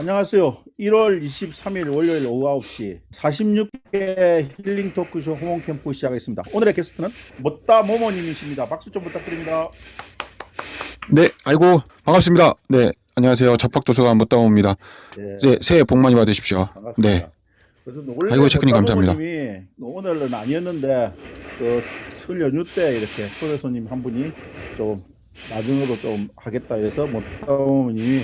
안녕하세요. 1월 23일 월요일 오후 9시 46회 힐링 토크쇼 호몽 캠프 시작하겠습니다. 오늘의 게스트는 못다 모모님이십니다. 박수 좀 부탁드립니다. 네, 아이고 반갑습니다. 네, 안녕하세요. 잡학도서관 못다모입니다. 네, 네, 새해 복 많이 받으십시오. 네, 반갑습니다. 그래서 원래 아이고 체크님 못다 감사합니다. 모모님이 오늘은 아니었는데 설 연휴 때 이렇게 초대 손님 한 분이 좀 나중으로 좀 하겠다 해서 못다 모모님이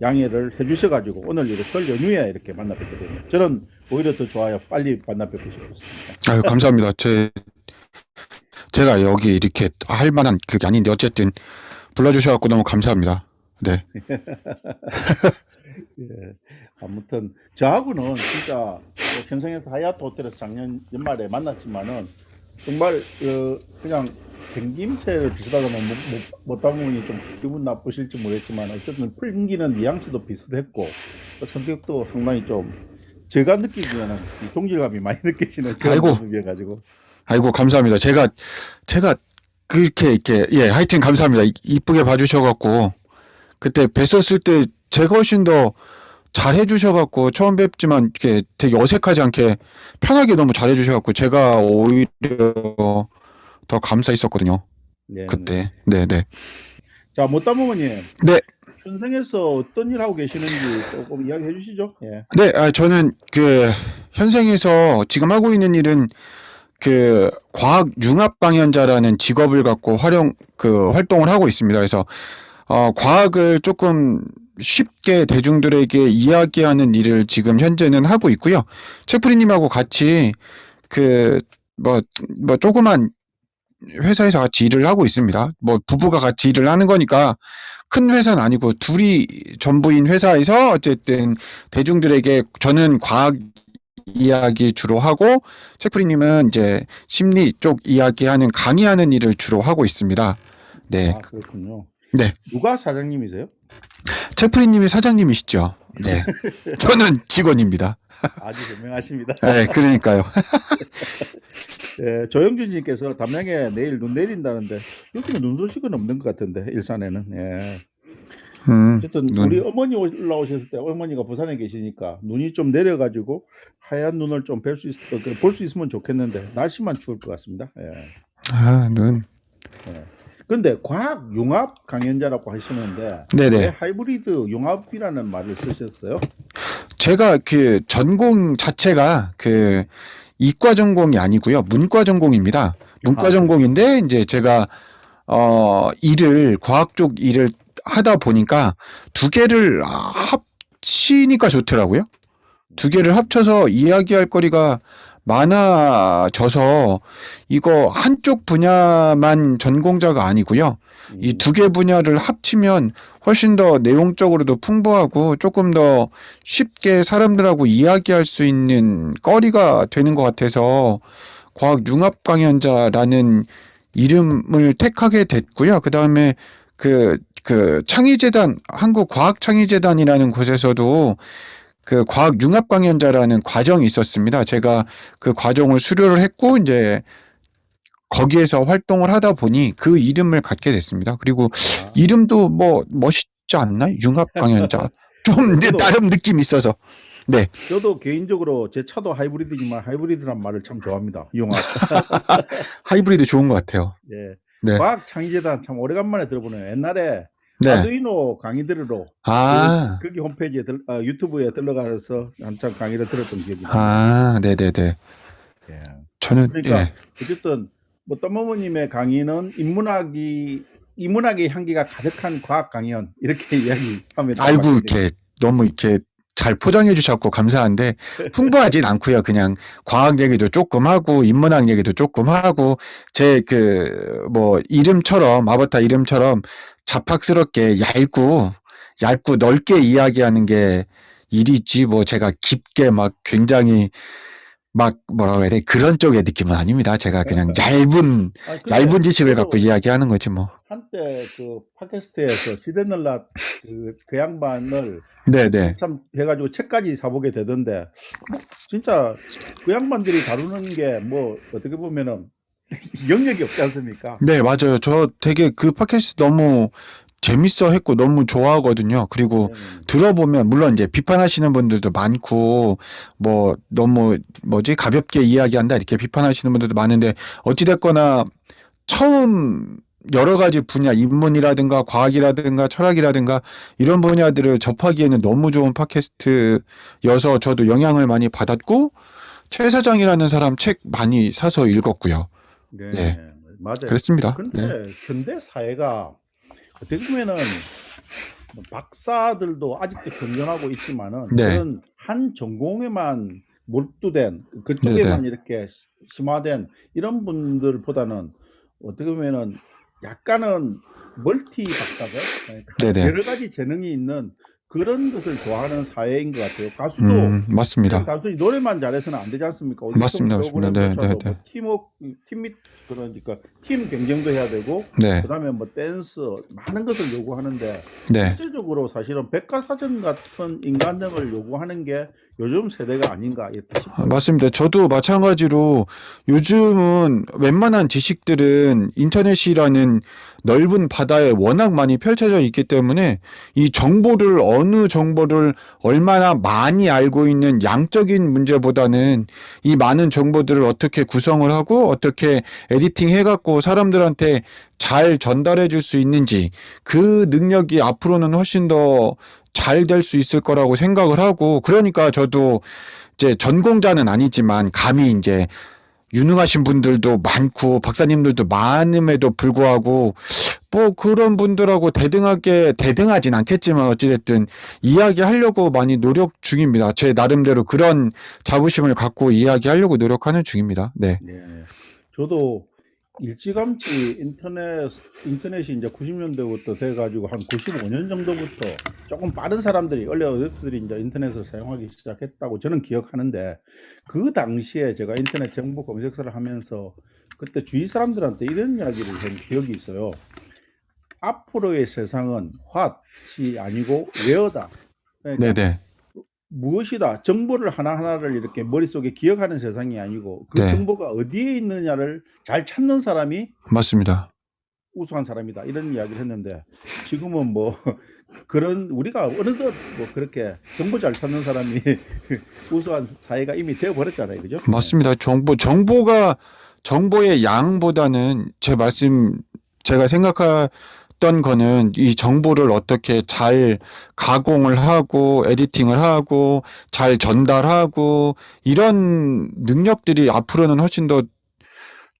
양해를 해주셔가지고 오늘 이렇게 설 연휴에 이렇게 만나 뵙게 됩니다. 저는 오히려 더 좋아요. 빨리 만나 뵙고 싶었습니다. 아유 감사합니다. 제가 여기 이렇게 할 만한 그게 아닌데 어쨌든 불러주셔갖고 너무 감사합니다. 네, 예, 아무튼 저하고는 진짜 현생에서 하얏트 호텔에서 작년 연말에 만났지만은 정말 그냥 생김새를 비슷하다면 못다 보니 좀 기분 나쁘실지 모르겠지만 어쨌든 풍기는 뉘앙스도 비슷했고 성격도 상당히 좀 제가 느끼기에는 이 동질감이 많이 느껴지는 그런 아이고. 모습이어가지고 아이고 감사합니다. 제가 그렇게 이렇게 하여튼 감사합니다. 이쁘게 봐주셔갖고 그때 뵀었을 때 제가 훨씬 더 잘해주셔갖고 처음 뵙지만 이렇게 되게 어색하지 않게 편하게 너무 잘해주셔갖고 제가 오히려 더 감사했었거든요. 네, 네. 그때. 네네. 자 못다 부모님 네. 현생에서 어떤 일 하고 계시는지 조금 이야기해 주시죠. 예. 네, 저는 현생에서 지금 하고 있는 일은 과학 융합 강연자라는 직업을 갖고 활동을 하고 있습니다. 그래서 과학을 조금 쉽게 대중들에게 이야기하는 일을 지금 현재는 하고 있고요. 채프리님하고 같이 조그만 회사에서 같이 일을 하고 있습니다. 부부가 같이 일을 하는 거니까 큰 회사는 아니고 둘이 전부인 회사에서 어쨌든 대중들에게 저는 과학 이야기 주로 하고 채프리님은 이제 심리 쪽 이야기하는 강의하는 일을 주로 하고 있습니다. 네. 아, 그렇군요. 네. 누가 사장님이세요? 채프리님이 사장님이시죠. 네. 저는 직원입니다. 아주 현명하십니다. 네, 그러니까요. 예, 조영준님께서 담양에 내일 눈 내린다는데 여기는 눈 소식은 없는 것 같은데 일산에는. 예. 어쨌든 우리 어머니 올라오셨을 때 어머니가 부산에 계시니까 눈이 좀 내려가지고 하얀 눈을 좀 볼 수 있으면 좋겠는데 날씨만 추울 것 같습니다. 예. 아, 눈. 예. 근데 과학 융합 강연자라고 하시는데 네네. 왜 하이브리드 융합이라는 말을 쓰셨어요? 제가 전공 자체가 이과 전공이 아니고요. 문과 전공입니다. 문과 전공인데 이제 제가 과학 쪽 일을 하다 보니까 두 개를 합치니까 좋더라고요. 두 개를 합쳐서 이야기할 거리가 많아져서 이거 한쪽 분야만 전공자가 아니고요. 이 두 개 분야를 합치면 훨씬 더 내용적으로도 풍부하고 조금 더 쉽게 사람들하고 이야기할 수 있는 거리가 되는 것 같아서 과학 융합 강연자라는 이름을 택하게 됐고요. 그 다음에 창의재단, 한국과학창의재단이라는 곳에서도 과학 융합 강연자라는 과정이 있었습니다. 제가 그 과정을 수료를 했고 이제 거기에서 활동을 하다 보니 그 이름을 갖게 됐습니다. 그리고 이름도 멋있지 않나요? 융합 강연자. 좀 나름 느낌이 있어서. 네. 저도 개인적으로 제 차도 하이브리드지만 하이브리드란 말을 참 좋아합니다. 융합. 하이브리드 좋은 것 같아요. 예. 네. 과학창의재단 참 오래간만에 들어보네요. 옛날에 네. 아두이노 강의 들으러 거기 홈페이지에 유튜브에 들어가서 한참 강의를 들었던 기억이 납니다. 네네네. 예. 저는 그러니까 어쨌든 떠머머님의 강의는 인문학의 향기가 가득한 과학 강연 이렇게 이야기하면 아이고 이렇게 너무 이렇게 잘 포장해 주셨고 감사한데 풍부하진 않고요. 그냥 과학 얘기도 조금 하고 인문학 얘기도 조금 하고 제 이름처럼 아바타 이름처럼 잡학스럽게 얇고 넓게 이야기하는 게 일이지 제가 깊게 굉장히 뭐라고 해야 돼? 그런 쪽의 느낌은 아닙니다. 제가 그냥 얇은 지식을 갖고 이야기하는 거지 뭐. 한때 팟캐스트에서 시대널라 그 양반을 네네. 참 해가지고 책까지 사보게 되던데 진짜 그 양반들이 다루는 게 어떻게 보면은 영역이 없지 않습니까? 네, 맞아요. 저 되게 그 팟캐스트 너무 재밌어 했고 너무 좋아하거든요. 그리고 네네네. 들어보면 물론 이제 비판하시는 분들도 많고 뭐 너무 뭐지 가볍게 이야기한다 이렇게 비판하시는 분들도 많은데 어찌됐거나 처음 여러 가지 분야 인문이라든가 과학이라든가 철학이라든가 이런 분야들을 접하기에는 너무 좋은 팟캐스트여서 저도 영향을 많이 받았고 최 사장이라는 사람 책 많이 사서 읽었고요. 네, 네, 맞아요. 그랬습니다. 네, 근데 현대 사회가 어떻게 보면은 뭐 박사들도 아직도 겸손하고 있지만은 네, 그런 한 전공에만 몰두된 네, 네, 그쪽에만 이렇게 심화된 이런 분들보다는 어떻게 보면은 약간은 멀티 박사들, 그러니까 네, 네. 여러 가지 재능이 있는 그런 것을 좋아하는 사회인 것 같아요. 가수도 그냥 맞습니다. 단순히 노래만 잘해서는 안 되지 않습니까? 오디션 맞습니다. 맞습니다. 프로그램 네, 네, 조차도 뭐 네, 팀워크, 팀 그러니까 팀 경쟁도 해야 되고 네, 그다음에 뭐 댄스 많은 것을 요구하는데 네. 실제적으로 사실은 백과사전 같은 인간력을 요구하는 게 요즘 세대가 아닌가 이렇게 싶어요. 맞습니다. 저도 마찬가지로 요즘은 웬만한 지식들은 인터넷이라는 넓은 바다에 워낙 많이 펼쳐져 있기 때문에 이 정보를 어느 정보를 얼마나 많이 알고 있는 양적인 문제보다는 이 많은 정보들을 어떻게 구성을 하고 어떻게 에디팅 해갖고 사람들한테 잘 전달해 줄 수 있는지 그 능력이 앞으로는 훨씬 더 잘 될 수 있을 거라고 생각을 하고 그러니까 저도 이제 전공자는 아니지만 감히 이제 유능하신 분들도 많고 박사님들도 많음에도 불구하고 뭐 그런 분들하고 대등하진 않겠지만 어찌됐든 이야기하려고 많이 노력 중입니다. 제 나름대로 그런 자부심을 갖고 이야기하려고 노력하는 중입니다. 네. 네. 저도 일찌감치 인터넷이 이제 90년대부터 돼가지고 한 95년 정도부터 조금 빠른 사람들이, 얼리 어댑터들이 이제 인터넷을 사용하기 시작했다고 저는 기억하는데, 그 당시에 제가 인터넷 정보 검색사를 하면서 그때 주위 사람들한테 이런 이야기를 한 기억이 있어요. 앞으로의 세상은 what이 아니고 where다. 그러니까 네네. 무엇이다. 정보를 하나하나를 이렇게 머릿속에 기억하는 세상이 아니고 그 네. 정보가 어디에 있느냐를 잘 찾는 사람이 맞습니다. 우수한 사람이다. 이런 이야기를 했는데 지금은 뭐 그런 우리가 어느덧 뭐 그렇게 정보 잘 찾는 사람이 우수한 사회가 이미 되어 버렸잖아요. 그죠? 네. 맞습니다. 정보의 양보다는 제가 생각했던 거는 이 정보를 어떻게 잘 가공을 하고 에디팅을 하고 잘 전달하고 이런 능력들이 앞으로는 훨씬 더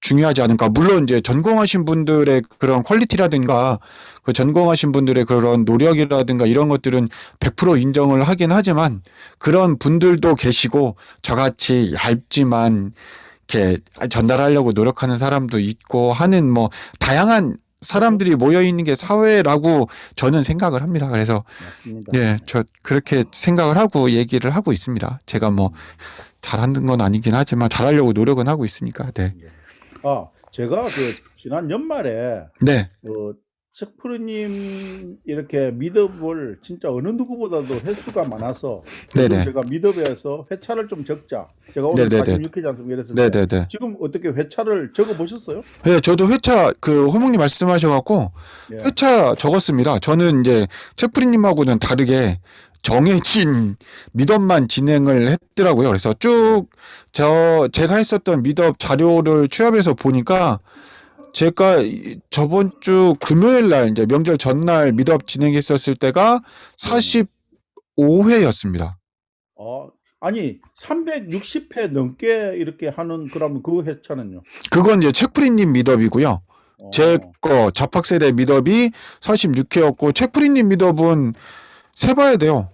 중요하지 않을까. 물론 이제 전공하신 분들의 그런 퀄리티라든가 그 전공하신 분들의 그런 노력이라든가 이런 것들은 100% 인정을 하긴 하지만 그런 분들도 계시고 저같이 얇지만 이렇게 전달하려고 노력하는 사람도 있고 하는 뭐 다양한 사람들이 모여 있는 게 사회라고 저는 생각을 합니다. 그래서 맞습니다. 예, 저 그렇게 생각을 하고 얘기를 하고 있습니다. 제가 뭐 잘하는 건 아니긴 하지만 잘하려고 노력은 하고 있으니까. 네. 예. 제가 그 지난 연말에 네. 척프르님 이렇게 미더볼 진짜 어느 누구보다도 횟수가 많아서 요즘 네네. 제가 미더에서 회차를 좀 적자. 제가 오늘 네네네. 46회지 않습니까? 이랬을 때 네네네. 지금 어떻게 회차를 적어 보셨어요? 네, 저도 회차 그 호목님 말씀하셔갖고 예. 회차 적었습니다. 저는 이제 채프리님하고는 다르게 정해진 미덥만 진행을 했더라고요. 그래서 쭉 제가 했었던 미덥 자료를 취합해서 보니까 제가 저번 주 금요일 날 이제 명절 전날 미덥 진행했었을 때가 네네. 45회였습니다. 아니 360회 넘게 이렇게 하는 그러면 그 회차는요? 그건 이제 채프리님 미덥이고요. 제 어. 거 자팍세대 미덥이 46회였고 채프리님 미덥은 세봐야 돼요.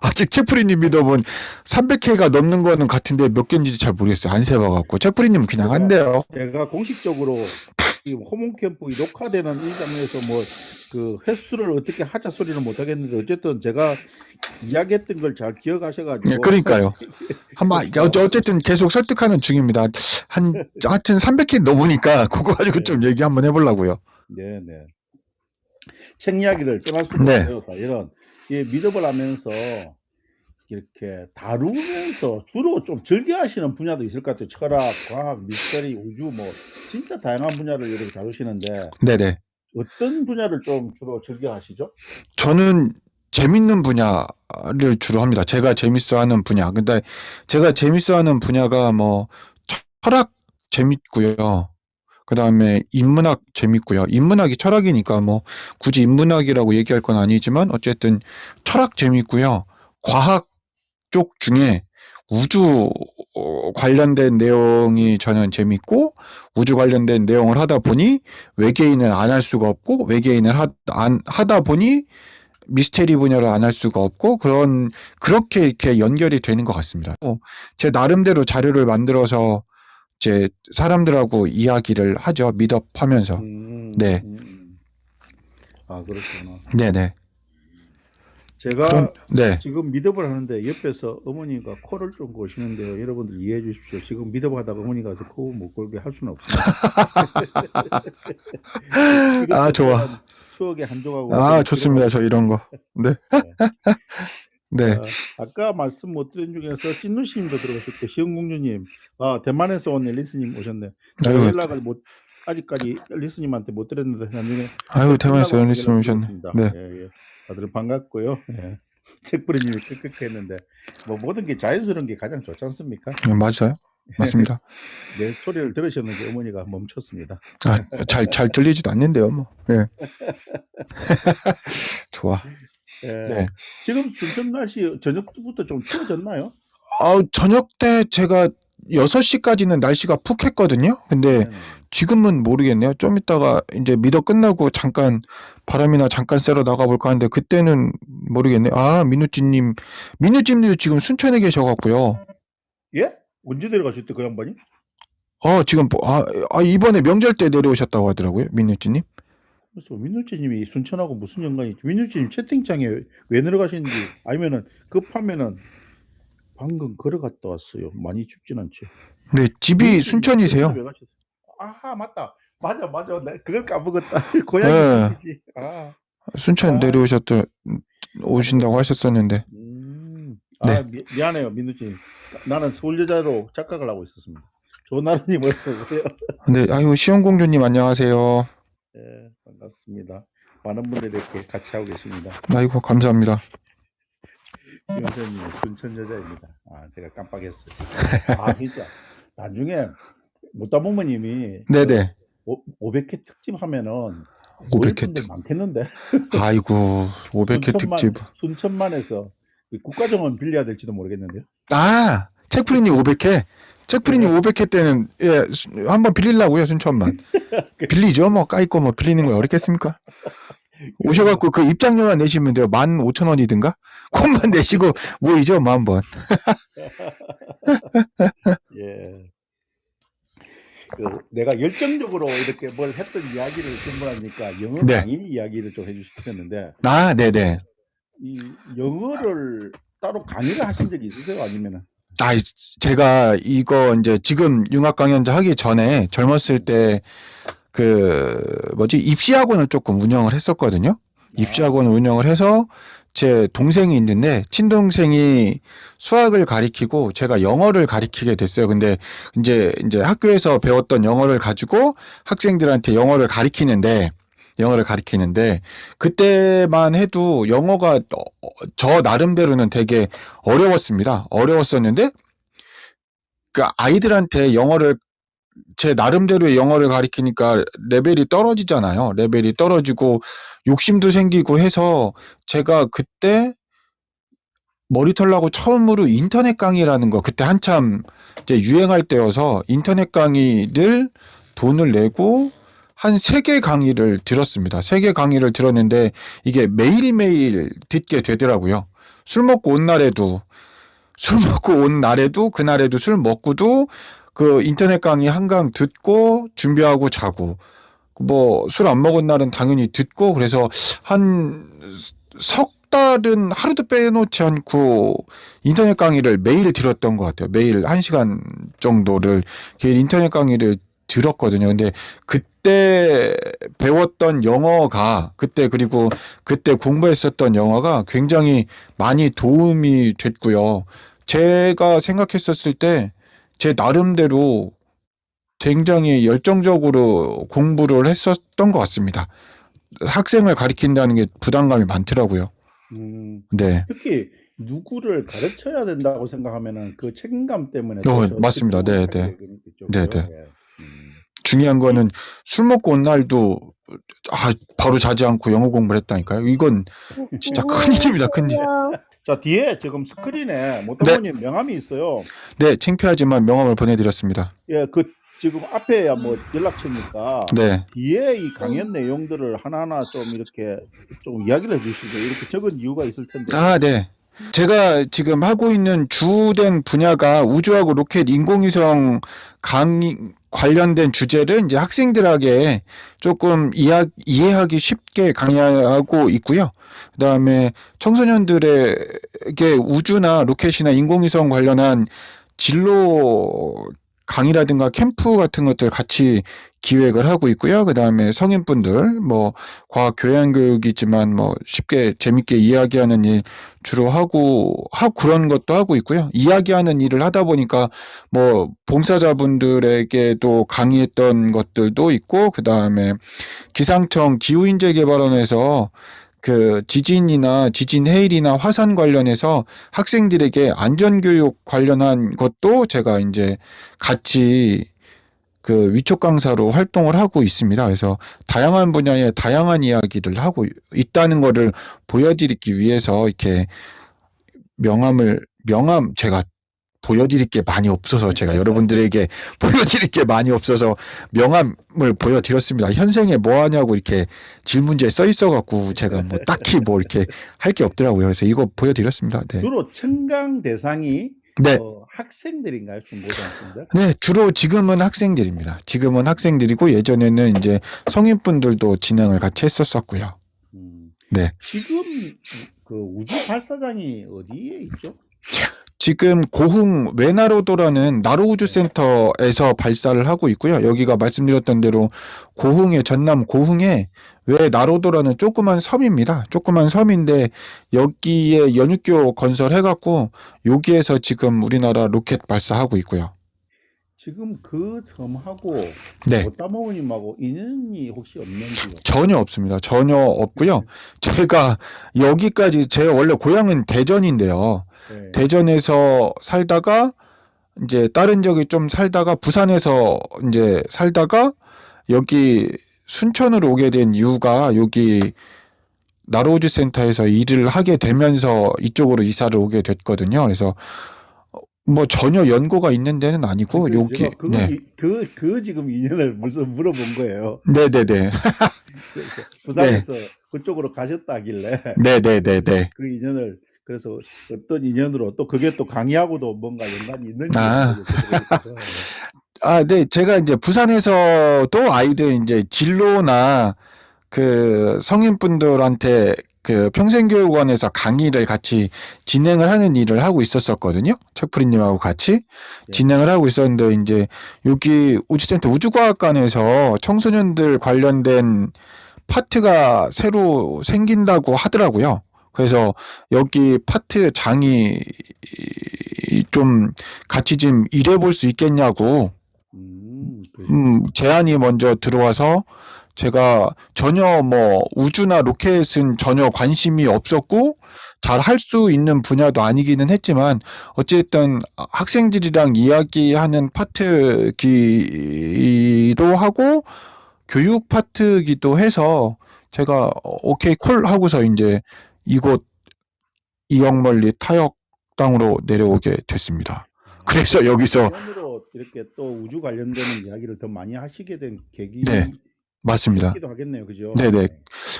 아직 채프리님 미덥은 300회가 넘는 거는 같은데 몇 개인지 잘 모르겠어요. 안 세봐갖고 채프리님은 그냥 한대요. 제가 공식적으로 지금 호몬 캠프 녹화되는 이 장면에서 뭐 그 횟수를 어떻게 하자 소리는 못 하겠는데 어쨌든 제가 이야기했던 걸 잘 기억하셔가지고 네, 그러니까요. 한번 어쨌든 계속 설득하는 중입니다. 하여튼 300회 넘으니까 그거 가지고 좀 얘기 한번 해보려고요. 네네. 책 이야기를 떠날 수가 네. 없어요. 사실은 이 미더블 하면서 이렇게 다루면서 주로 좀 즐겨하시는 분야도 있을 것 같아요. 철학, 과학, 미스터리, 우주 뭐 진짜 다양한 분야를 이렇게 다루시는데 네네. 어떤 분야를 좀 주로 즐겨 하시죠? 저는 재밌는 분야를 주로 합니다. 제가 재밌어하는 분야. 근데 제가 재밌어하는 분야가 뭐 철학 재밌고요. 그다음에 인문학 재밌고요. 인문학이 철학이니까 뭐 굳이 인문학이라고 얘기할 건 아니지만 어쨌든 철학 재밌고요. 과학 쪽 중에 우주 관련된 내용이 저는 재밌고 우주 관련된 내용을 하다 보니 외계인을 안 할 수가 없고 외계인을 하다 보니 미스테리 분야를 안 할 수가 없고 그렇게 이렇게 연결이 되는 것 같습니다. 제 나름대로 자료를 만들어서 이제 사람들하고 이야기를 하죠. 미덥하면서. 네, 아, 그렇구나. 네네. 제가 네. 지금 미덥을 하는데 옆에서 어머니가 코를 좀 고시는데요. 여러분들 이해해 주십시오. 지금 미덥 하다가 어머니가 코 못 골게 할 수는 없습니다. 아, 이것도 좋아. 또한 추억의 한 조각으로 아, 좀 좋습니다. 저 이런 거. 네. 기록하겠습니다. 네. 자, 아까 말씀 못 드린 중에서 찐누씨님도 들어오셨고 시흥공주님, 아 대만에서 온 리스님 오셨네. 제가 아유, 연락을 아직까지 리스님한테 못 드렸는데 나중에 아유, 책 대만에서 끝나고 연리스 연락 오셨네. 드리겠습니다. 네. 예, 예. 다들 반갑고요. 예. 책부리님이 끄끄했는데 뭐 모든 게 자연스러운 게 가장 좋지 않습니까? 맞아요. 맞습니다. 내 소리를 들으셨는데 어머니가 멈췄습니다. 아, 잘 들리지도 않는데요, 뭐. 예. 좋아. 예. 네. 지금 순천 날씨 저녁부터 좀 추워졌나요? 저녁 때 제가 6시까지는 날씨가 푹 했거든요. 근데 네네. 지금은 모르겠네요. 좀 이따가 이제 미더 끝나고 잠깐 바람이나 잠깐 쐬러 나가볼까 하는데 그때는 모르겠네요. 아, 민우찜님도 지금 순천에 계셔갖고요. 예? 언제 내려가셨대 그 양반이? 지금 이번에 명절 때 내려오셨다고 하더라고요. 민우찜님. 그래서 민누찌님이 순천하고 무슨 연관이 있지? 민누찌님 채팅창에 왜 내려가시는지 아니면은 급하면은 방금 걸어갔다 왔어요. 많이 춥진 않죠. 네, 집이 민누찌님 순천이세요. 왜 가셨어요? 아하 맞다. 맞아. 나 그걸 까먹었다. 고향이 네, 순천이지. 아, 순천 아, 오신다고 까먹었다. 하셨었는데. 네. 미안해요 민누찌님. 나는 서울 여자로 착각을 하고 있었습니다. 조나루님 어서 오세요. 네, 아유, 시영공주님 안녕하세요. 예, 반갑습니다. 많은 분들이 이렇게 같이 하고 계십니다. 아이고, 감사합니다. 김선생님 순천 여자입니다. 아 제가 깜빡했어요. 아 진짜 나중에 못다부모님이 네네. 500회 특집 하면은 모일 500회 분들 많겠는데 아이고, 500회 특집. 순천만에서 국가정원 빌려야 될지도 모르겠는데요. 아, 책프리님 500회? 책프리님 500회 때는, 예, 한번 빌리려고요, 순천만. 빌리죠, 뭐, 까이고 뭐, 빌리는 거 어렵겠습니까? 오셔갖고 그 입장료만 내시면 돼요. 15,000원이든가? 그것만 내시고 모이죠, 뭐, 한번. 예. 내가 열정적으로 이렇게 뭘 했던 이야기를 전문하니까 영어 네. 강의 이야기를 좀 해주시겠는데 아, 네네. 이 영어를 따로 강의를 하신 적이 있으세요? 아니면은? 제가 이거 이제 지금 융합 강연자 하기 전에 젊었을 때 입시학원을 조금 운영을 했었거든요. 입시학원을 운영을 해서 제 동생이 있는데 친동생이 수학을 가리키고 제가 영어를 가리키게 됐어요. 근데 이제 학교에서 배웠던 영어를 가지고 학생들한테 영어를 가리키는데 그때만 해도 영어가 저 나름대로는 되게 어려웠었는데 그 아이들한테 제 나름대로의 영어를 가리키니까 레벨이 떨어지잖아요. 레벨이 떨어지고 욕심도 생기고 해서 제가 그때 머리 털라고 처음으로 인터넷 강의라는 거 그때 한참 이제 유행할 때여서 인터넷 강의를 돈을 내고 한 3개 강의를 들었습니다. 3개 강의를 들었는데 이게 매일매일 듣게 되더라고요. 술 먹고 온 날에도 그날에도 술 먹고도 그 인터넷 강의 한강 듣고 준비하고 자고 뭐 술 안 먹은 날은 당연히 듣고 그래서 한 석 달은 하루도 빼놓지 않고 인터넷 강의를 매일 들었던 것 같아요. 매일 1시간 정도를 인터넷 강의를 들었거든요. 근데 그때 배웠던 영어가 그리고 그때 공부했었던 영어가 굉장히 많이 도움이 됐고요. 제가 생각했었을 때 제 나름대로 굉장히 열정적으로 공부를 했었던 것 같습니다. 학생을 가리킨다는 게 부담감이 많더라고요. 음, 네. 특히 누구를 가르쳐야 된다고 생각하면은 그 책임감 때문에 더 맞습니다. 적극적으로 네, 하게 네. 되는 거죠. 네, 그죠? 네. 예. 음. 중요한 이, 거는 술 먹고 온 날도 바로 자지 않고 영어 공부를 했다니까요. 이건 진짜 큰일입니다, 큰일. 자, 뒤에 지금 스크린에 네, 모타모님 명함이 있어요. 네, 창피하지만 명함을 보내드렸습니다. 예, 그 지금 앞에야 뭐 연락처니까 네. 뒤에 이 강연 내용들을 하나하나 좀 이렇게 좀 이야기를 해주시죠. 이렇게 적은 이유가 있을 텐데. 아, 네. 제가 지금 하고 있는 주된 분야가 우주하고 로켓 인공위성 관련된 주제를 이제 학생들에게 조금 이해하기 쉽게 강의하고 있고요. 그다음에 청소년들에게 우주나 로켓이나 인공위성 관련한 진로 강의라든가 캠프 같은 것들 같이 기획을 하고 있고요. 그다음에 성인분들 뭐 과학 교양 교육이지만 뭐 쉽게 재밌게 이야기하는 일 주로 하고 그런 것도 하고 있고요. 이야기하는 일을 하다 보니까 뭐 봉사자분들에게도 강의했던 것들도 있고 그다음에 기상청 기후인재개발원에서 그 지진이나 지진 해일이나 화산 관련해서 학생들에게 안전교육 관련한 것도 제가 이제 같이 그 위촉 강사로 활동을 하고 있습니다. 그래서 다양한 분야의 다양한 이야기를 하고 있다는 거를 보여드리기 위해서 이렇게 명함 제가 보여드릴 게 많이 없어서 제가 여러분들에게 보여드릴 게 많이 없어서 명함을 보여드렸습니다. 현생에 뭐 하냐고 이렇게 질문지에 써 있어갖고 제가 뭐 딱히 뭐 이렇게 할 게 없더라고요. 그래서 이거 보여드렸습니다. 네. 주로 청강 대상이 네. 학생들인가요? 중고등학생들? 네, 주로 지금은 학생들입니다. 지금은 학생들이고 예전에는 이제 성인분들도 진행을 같이 했었었고요. 네. 지금 그 우주 발사장이 어디에 있죠? 지금 고흥 외나로도라는 나로우주센터에서 발사를 하고 있고요. 여기가 말씀드렸던 대로 고흥의 전남 고흥에 외나로도라는 조그만 섬입니다. 조그만 섬인데 여기에 연육교 건설해갖고 여기에서 지금 우리나라 로켓 발사하고 있고요. 지금 그 섬하고 네. 모따모님하고 인연이 혹시 없는지요? 전혀 없습니다. 전혀 없고요. 제가 여기까지 제 원래 고향은 대전인데요. 네. 대전에서 살다가 이제 다른 지역에 좀 살다가 부산에서 이제 살다가 여기 순천으로 오게 된 이유가 여기 나로우주 센터에서 일을 하게 되면서 이쪽으로 이사를 오게 됐거든요. 그래서 뭐 전혀 연고가 있는 데는 아니고 여기 그 지금 인연을 무슨 물어본 거예요. 네네네. 부산에서 그쪽으로 가셨다길래 네네네네. 그 인연을 그래서 어떤 인연으로 또 그게 또 강의하고도 뭔가 연관이 있는지 네. 제가 이제 부산에서도 아이들 이제 진로나 그 성인분들한테 그 평생교육원에서 강의를 같이 진행을 하는 일을 하고 있었거든요. 책프리님하고 같이 진행을 하고 있었는데 이제 여기 우주센터 우주과학관에서 청소년들 관련된 파트가 새로 생긴다고 하더라고요. 그래서 여기 파트 장이 좀 같이 좀 일해볼 수 있겠냐고 제안이 먼저 들어와서 제가 전혀 뭐 우주나 로켓은 전혀 관심이 없었고 잘 할 수 있는 분야도 아니기는 했지만 어쨌든 학생들이랑 이야기하는 파트기도 하고 교육 파트기도 해서 제가 오케이 콜 하고서 이제 이곳 이영멀리 타역당으로 내려오게 됐습니다. 그래서 여기서 이렇게 또 우주 관련되는 이야기를 더 많이 하시게 된 계기 네, 맞습니다. 기도 하겠네요, 그죠? 네네.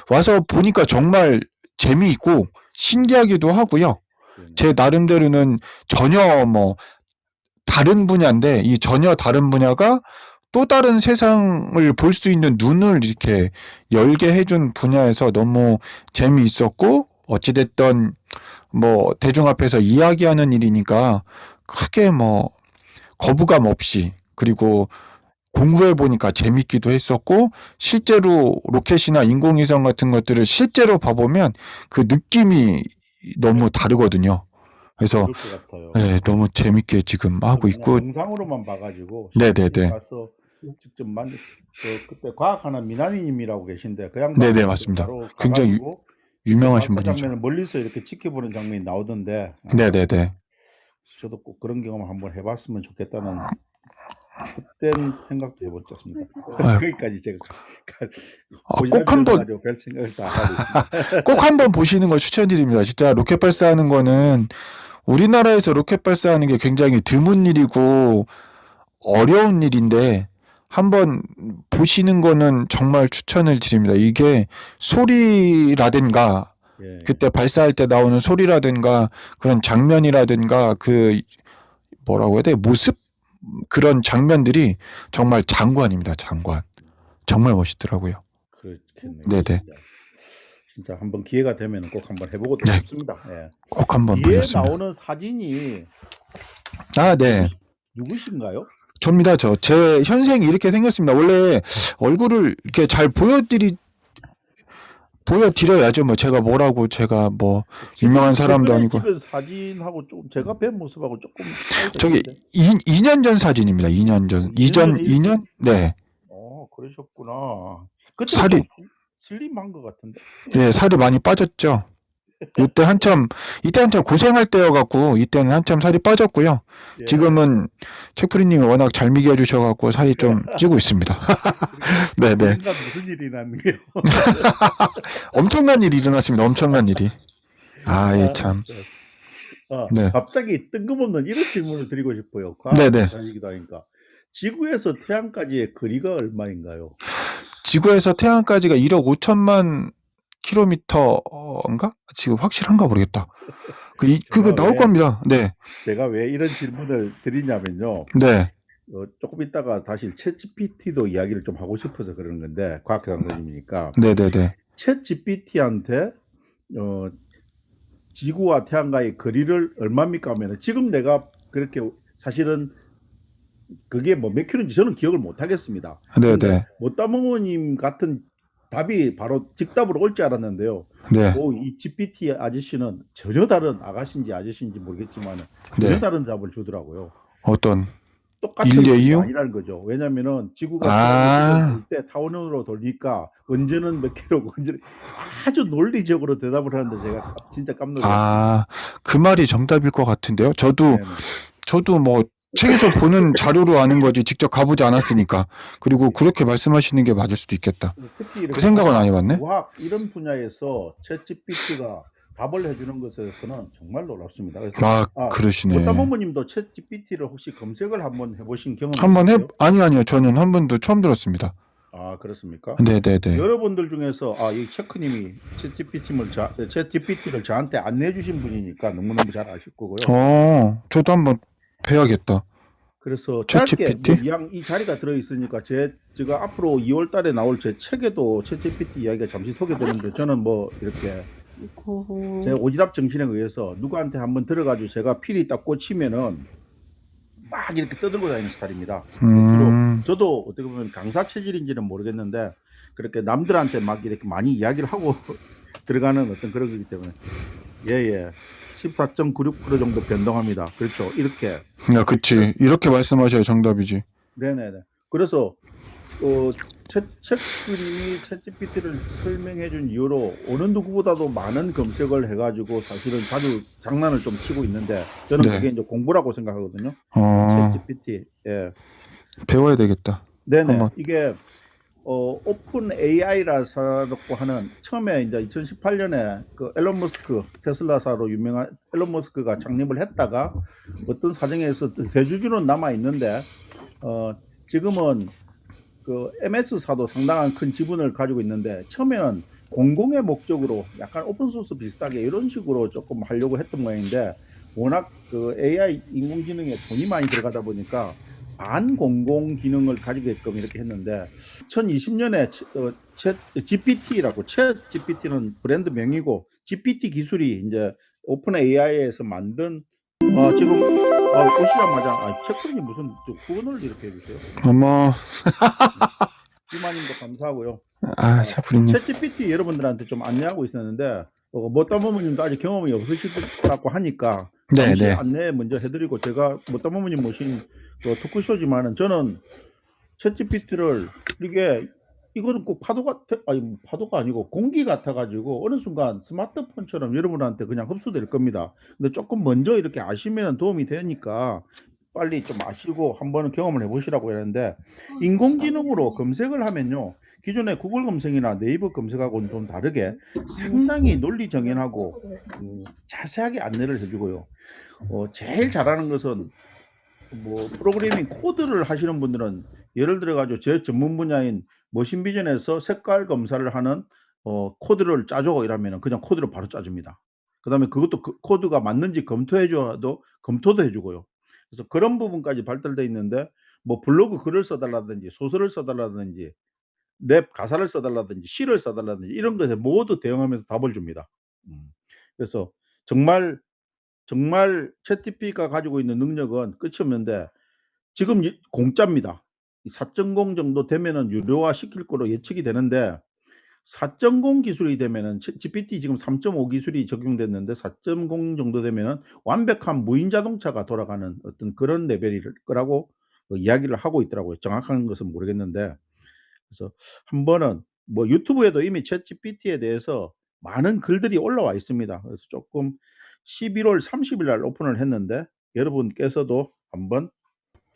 와서 보니까 정말 재미있고 신기하기도 하고요. 제 나름대로는 전혀 뭐 다른 분야인데 이 전혀 다른 분야가 또 다른 세상을 볼 수 있는 눈을 이렇게 열게 해준 분야에서 너무 재미있었고 어찌됐든 뭐 대중 앞에서 이야기하는 일이니까 크게 뭐 거부감 없이 그리고 공부해 보니까 재밌기도 했었고 실제로 로켓이나 인공위성 같은 것들을 실제로 봐보면 그 느낌이 너무 다르거든요. 그래서 네, 너무 재밌게 지금 하고 있고 영상으로만 봐가지고 네네네. 가서 직접 그때 과학하는 미나니님이라고 계신데 그 양반 네네, 맞습니다. 바로 굉장히 가가지고 유명하신 발사 분이죠. 장면을 멀리서 이렇게 지켜보는 장면이 나오던데 네네네. 저도 꼭 그런 경험을 한번 해봤으면 좋겠다는 헛된 생각도 해본 적 있습니다. 아유, 거기까지 제가 꼭 고지랖이 한번 넓어가지고 별 생각을 다 하고 있습니다. 꼭 한번 보시는 걸 추천드립니다. 진짜 로켓 발사하는 거는 우리나라에서 로켓 발사하는 게 굉장히 드문 일이고 어려운 일인데 한번 보시는 거는 정말 추천을 드립니다. 이게 소리라든가 예, 그때 발사할 때 나오는 소리라든가 그런 장면이라든가 그 뭐라고 해야 돼? 모습 그런 장면들이 정말 장관입니다. 장관. 정말 멋있더라고요. 그렇겠네요. 네네. 진짜 한번 기회가 되면 꼭 한번 해보고 네. 싶습니다. 예. 꼭 한번 뒤에 보셨습니다. 나오는 사진이 아, 네. 누구신가요? 접니다. 제 현생이 이렇게 생겼습니다. 원래 얼굴을 이렇게 잘 보여드려야죠. 뭐 제가 뭐라고 제가 뭐 유명한 사람도 아니고. 찍은 사진하고 좀 제가 뵌 모습하고 조금 차이가 저기 있는데. 2년 전 사진입니다. 2년 전. 이전 전에 2년? 네. 그러셨구나. 그때 살이 좀 슬림한 것 같은데. 예, 살이 많이 빠졌죠. 이때 한참 고생할 때여갖고 이때는 한참 살이 빠졌고요. 예. 지금은 책프리님이 워낙 잘 미겨주셔갖고 살이 좀 찌고 있습니다. 네네. 언젠가 무슨 일이 났는데요. 엄청난 일이 일어났습니다. 엄청난 일이. 아, 예, 참. 네. 갑자기 뜬금없는 이런 질문을 드리고 싶어요. 네네. 과학자이기도 하니까. 지구에서 태양까지의 거리가 얼마인가요? 지구에서 태양까지가 1억 5천만 킬로미터인가? 지금 확실한가 모르겠다. 그거 나올 겁니다. 네. 제가 왜 이런 질문을 드리냐면요. 네. 조금 있다가 다시 챗GPT도 이야기를 좀 하고 싶어서 그러는 건데 과학자 선생님이니까 네네네. 챗GPT한테 지구와 태양과의 거리를 얼마입니까 하면 지금 내가 그렇게 사실은 그게 뭐 몇 킬로인지 저는 기억을 못 하겠습니다. 네네. 못다몽어님 같은 답이 바로 직답으로 올 줄 알았는데요. 네. 이 GPT 아저씨는 전혀 다른 아가씨인지 아저씨인지 모르겠지만 전혀 네. 다른 답을 주더라고요. 어떤 똑같은 인류 것이 이유? 아니라는 거죠. 왜냐면은 지구가 돌 때 타원으로 돌니까 언제는 몇 킬로고 언제는 아주 논리적으로 대답을 하는데 제가 진짜 깜놀랐어요. 그 말이 정답일 것 같은데요. 저도 뭐 책에서 보는 자료로 아는 거지 직접 가보지 않았으니까. 그리고 그렇게 말씀하시는 게 맞을 수도 있겠다. 특히 그 생각은 안 해봤네. 과학 이런 분야에서 챗GPT가 답을 해주는 것에서는 정말 놀랍습니다. 그래서 그러시네. 못다몽어님도 챗GPT를 혹시 검색을 한번 해보신 경험이 있으세요? 아니요. 저는 한 번도 처음 들었습니다. 그렇습니까? 네네네. 여러분들 중에서 이 체크님이 챗GPT를 저한테 안내해 주신 분이니까 너무너무 잘 아실 거고요. 저도 한번 배워야겠다. 그래서 챗GPT? 짧게 이 자리가 들어있으니까 제가 앞으로 2월 달에 나올 제 책에도 챗GPT 이야기가 잠시 소개되는데 저는 뭐 이렇게 제 오지랖 정신에 의해서 누구한테 한번 들어가지고 제가 필이 딱 꽂히면은 막 이렇게 떠들고 다니는 스타일입니다. 저도 어떻게 보면 강사 체질인지는 모르겠는데 그렇게 남들한테 막 이렇게 많이 이야기를 하고 들어가는 어떤 그런 거기 때문에 14.96% 정도 변동합니다. 그렇죠. 이렇게. 그치. 이렇게 말씀하셔야 정답이지. 네네네. 그래서 책님이 챗GPT를 설명해 준 이후로 어느 누구보다도 많은 검색을 해가지고 사실은 자주 장난을 좀 치고 있는데 저는 그게 이제 공부라고 생각하거든요. 챗GPT. 배워야 되겠다. 네네. 이게 오픈 AI라고 하는 처음에 이제 2018년에 그 앨런 머스크 테슬라사로 유명한 앨런 머스크가 창립을 했다가 어떤 사정에서 대주주는 남아 있는데 지금은 그 MS사도 상당한 큰 지분을 가지고 있는데 처음에는 공공의 목적으로 약간 오픈소스 비슷하게 이런 식으로 조금 하려고 했던 모양인데 워낙 그 AI 인공지능에 돈이 많이 들어가다 보니까 반공공 기능을 가지게끔 이렇게 했는데 2020년에 챗 GPT라고 챗 GPT는 브랜드 명이고 GPT 기술이 이제 오픈 AI에서 만든 지금 오시자마자 책분이 무슨 후원을 이렇게 해주세요. 어머. 이마님도 감사하고요. 샤프리님. 챗 GPT 여러분들한테 좀 안내하고 있었는데 못다모모님도 아직 경험이 없으시다고 하니까 네네. 안내 먼저 해드리고 제가 못다모모님 모신 토크쇼지만은 저는 챗GPT를 이거는 꼭 파도가 아니고 공기 같아 가지고 어느 순간 스마트폰처럼 여러분한테 그냥 흡수될 겁니다. 근데 조금 먼저 이렇게 아시면은 도움이 되니까 빨리 좀 아시고 한번 경험을 해 보시라고 했는데, 인공지능으로 검색을 하면요, 기존의 구글 검색이나 네이버 검색하고는 좀 다르게 상당히 논리 정연하고 자세하게 안내를 해 주고요. 제일 잘하는 것은, 프로그래밍 코드를 하시는 분들은 예를 들어 가지고 제 전문 분야인 머신 비전에서 색깔 검사를 하는 코드를 짜 줘 이러면은 그냥 코드를 바로 짜 줍니다. 그다음에 그것도 그 코드가 맞는지 검토해 줘도 검토도 해 주고요. 그래서 그런 부분까지 발달돼 있는데, 블로그 글을 써 달라든지 소설을 써 달라든지 랩 가사를 써 달라든지 시를 써 달라든지 이런 것에 모두 대응하면서 답을 줍니다. 그래서 정말, 정말 챗GPT가 가지고 있는 능력은 끝이 없는데, 지금 공짜입니다. 4.0 정도 되면은 유료화 시킬 거로 예측이 되는데, 4.0 기술이 되면은 GPT 지금 3.5 기술이 적용됐는데 4.0 정도 되면은 완벽한 무인 자동차가 돌아가는 어떤 그런 레벨일 거라고 이야기를 하고 있더라고요. 정확한 것은 모르겠는데. 그래서 한 번은 유튜브에도 이미 챗GPT에 대해서 많은 글들이 올라와 있습니다. 그래서 조금 11월 30일 날 오픈을 했는데, 여러분께서도 한번